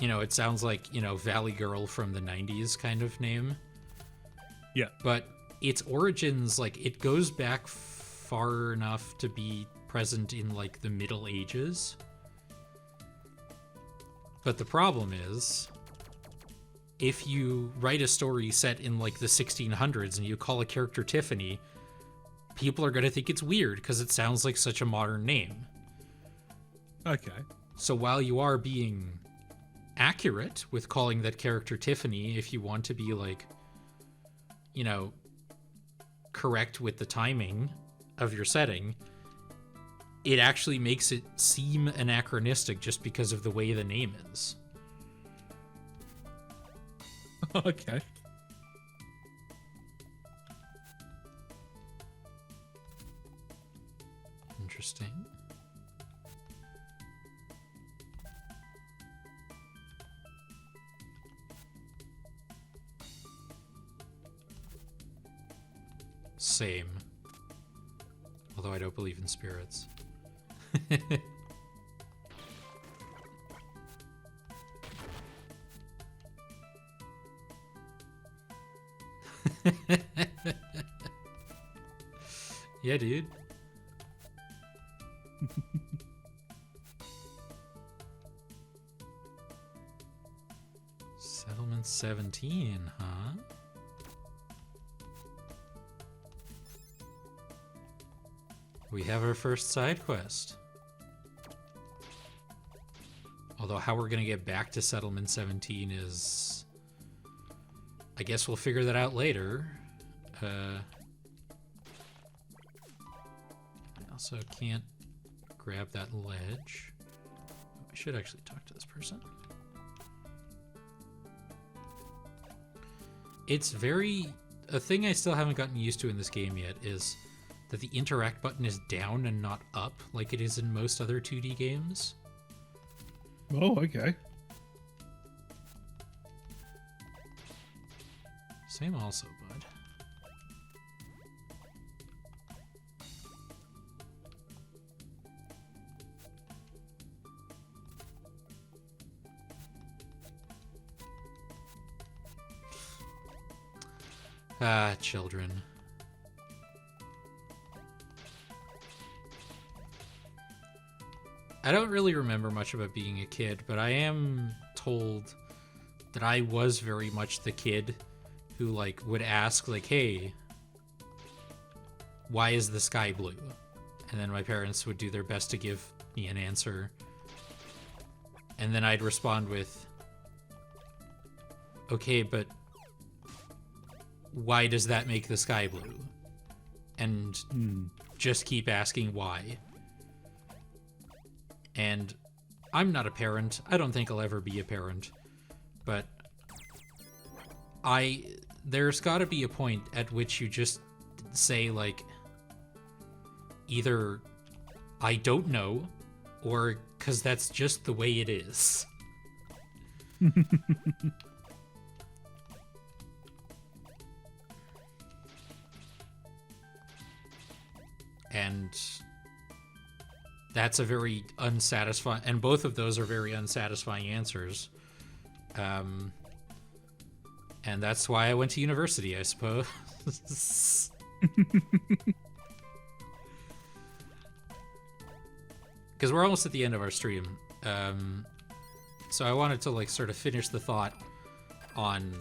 it sounds like, Valley Girl from the 90s kind of name. Yeah. But its origins, like, it goes back far enough to be present in, like, the Middle Ages. But the problem is, if you write a story set in, like, the 1600s and you call a character Tiffany, people are going to think it's weird because it sounds like such a modern name. Okay. So while you are being accurate with calling that character Tiffany, if you want to be, like, correct with the timing of your setting, it actually makes it seem anachronistic just because of the way the name is. Okay. Interesting. Same. Although I don't believe in spirits. Yeah, dude. Settlement 17, huh? We have our first side quest. Although how we're gonna get back to Settlement 17 is... I guess we'll figure that out later. I also can't grab that ledge. I should actually talk to this person. It's very... A thing I still haven't gotten used to in this game yet is that the interact button is down and not up like it is in most other 2D games. Oh, okay. Same also, bud. Ah, children. I don't really remember much about being a kid, but I am told that I was very much the kid who, like, would ask, like, hey, why is the sky blue? And then my parents would do their best to give me an answer. And then I'd respond with, okay, but why does that make the sky blue? And just keep asking why. And I'm not a parent. I don't think I'll ever be a parent. But there's gotta be a point at which you just say, like, either I don't know, or 'cause that's just the way it is. And that's a very unsatisfying, and both of those are very unsatisfying answers. And that's why I went to university, I suppose. Because we're almost at the end of our stream. So I wanted to, like, sort of finish the thought on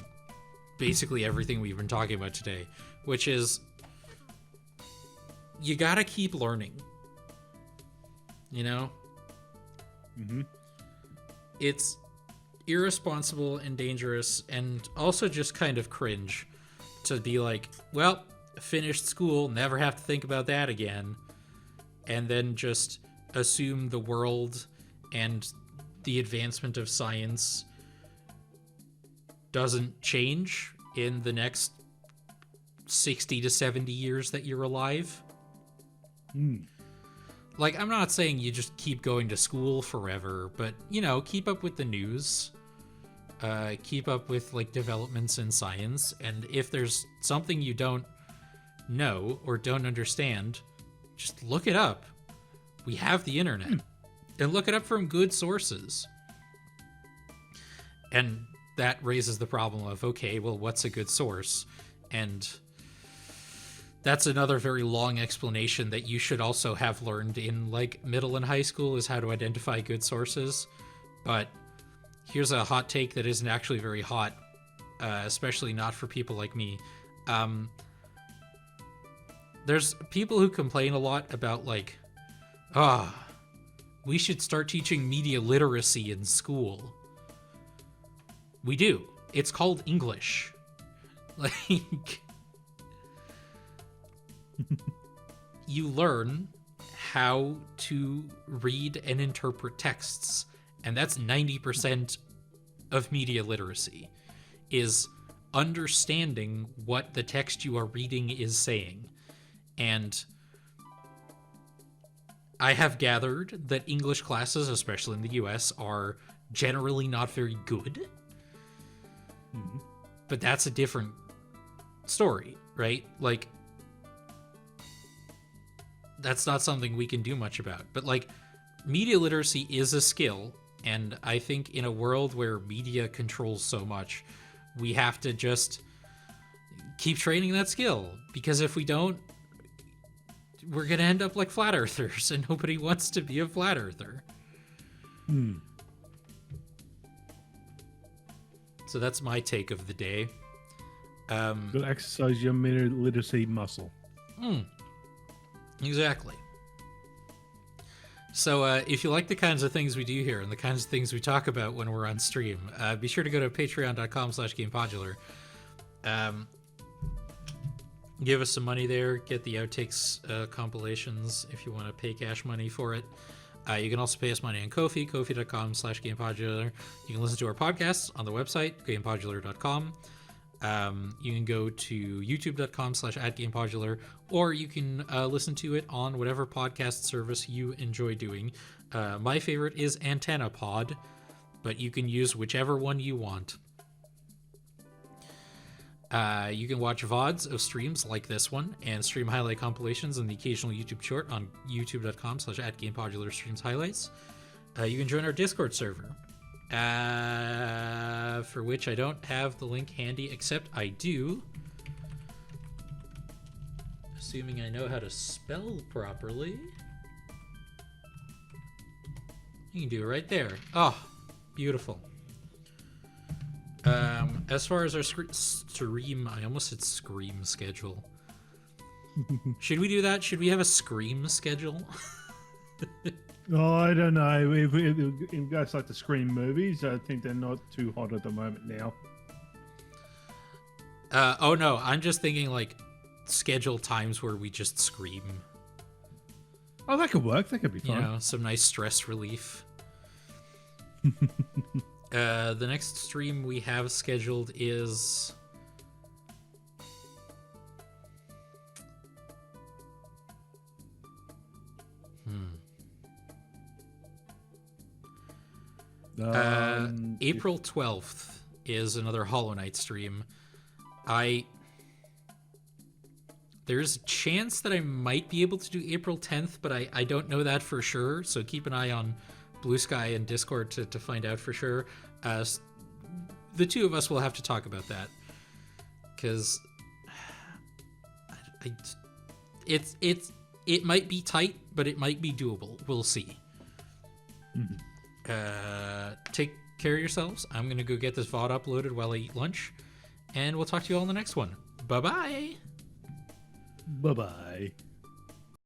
basically everything we've been talking about today, which is you gotta keep learning. You know? Mm-hmm. It's irresponsible and dangerous and also just kind of cringe to be like, well, finished school, never have to think about that again, and then just assume the world and the advancement of science doesn't change in the next 60 to 70 years that you're alive. Like, I'm not saying you just keep going to school forever, but, you know, keep up with the news. Keep up with, like, developments in science. And if there's something you don't know or don't understand, just look it up. We have the internet. And look it up from good sources. And that raises the problem of, okay, well, what's a good source? And that's another very long explanation that you should also have learned in like middle and high school, is how to identify good sources. But here's a hot take that isn't actually very hot, especially not for people like me. There's people who complain a lot about like, we should start teaching media literacy in school. We do. It's called English. Like, you learn how to read and interpret texts, and that's 90% of media literacy, is understanding what the text you are reading is saying. And I have gathered that English classes, especially in the US, are generally not very good. Mm-hmm. But that's a different story, right? Like, that's not something we can do much about. But like, media literacy is a skill, and I think in a world where media controls so much, we have to just keep training that skill, because if we don't, we're gonna end up like flat earthers, and nobody wants to be a flat earther. So that's my take of the day. Go exercise your media literacy muscle. Exactly. So if you like the kinds of things we do here and the kinds of things we talk about when we're on stream, be sure to go to patreon.com/Gamepodular. Give us some money there. Get the outtakes compilations if you want to pay cash money for it. You can also pay us money on Ko-fi, kofi.com/Gamepodular. You can listen to our podcasts on the website, gamepodular.com. You can go to youtube.com/@Gamepodular, or you can listen to it on whatever podcast service you enjoy doing. My favorite is Antenna Pod, but you can use whichever one you want. You can watch VODs of streams like this one and stream highlight compilations and the occasional YouTube short on youtube.com/@Gamepodular streams highlights. You can join our Discord server, for which I don't have the link handy, except I do, assuming I know how to spell properly. You can do it right there. Oh, beautiful. As far as our stream, I almost said scream schedule. Should we do that? Should we have a scream schedule? Oh, I don't know. If you guys like the Scream movies, I think they're not too hot at the moment now. Oh no, I'm just thinking like schedule times where we just scream. Oh, that could work. That could be fun. You know, some nice stress relief. The next stream we have scheduled is... April 12th is another Hollow Knight stream. There's a chance that I might be able to do April 10th, but I don't know that for sure, so keep an eye on Blue Sky and Discord to find out for sure. The two of us will have to talk about that, because it might be tight, but it might be doable. We'll see. Take care of yourselves. I'm gonna go get this VOD uploaded while I eat lunch, and we'll talk to you all in the next one. Bye-bye. Bye-bye.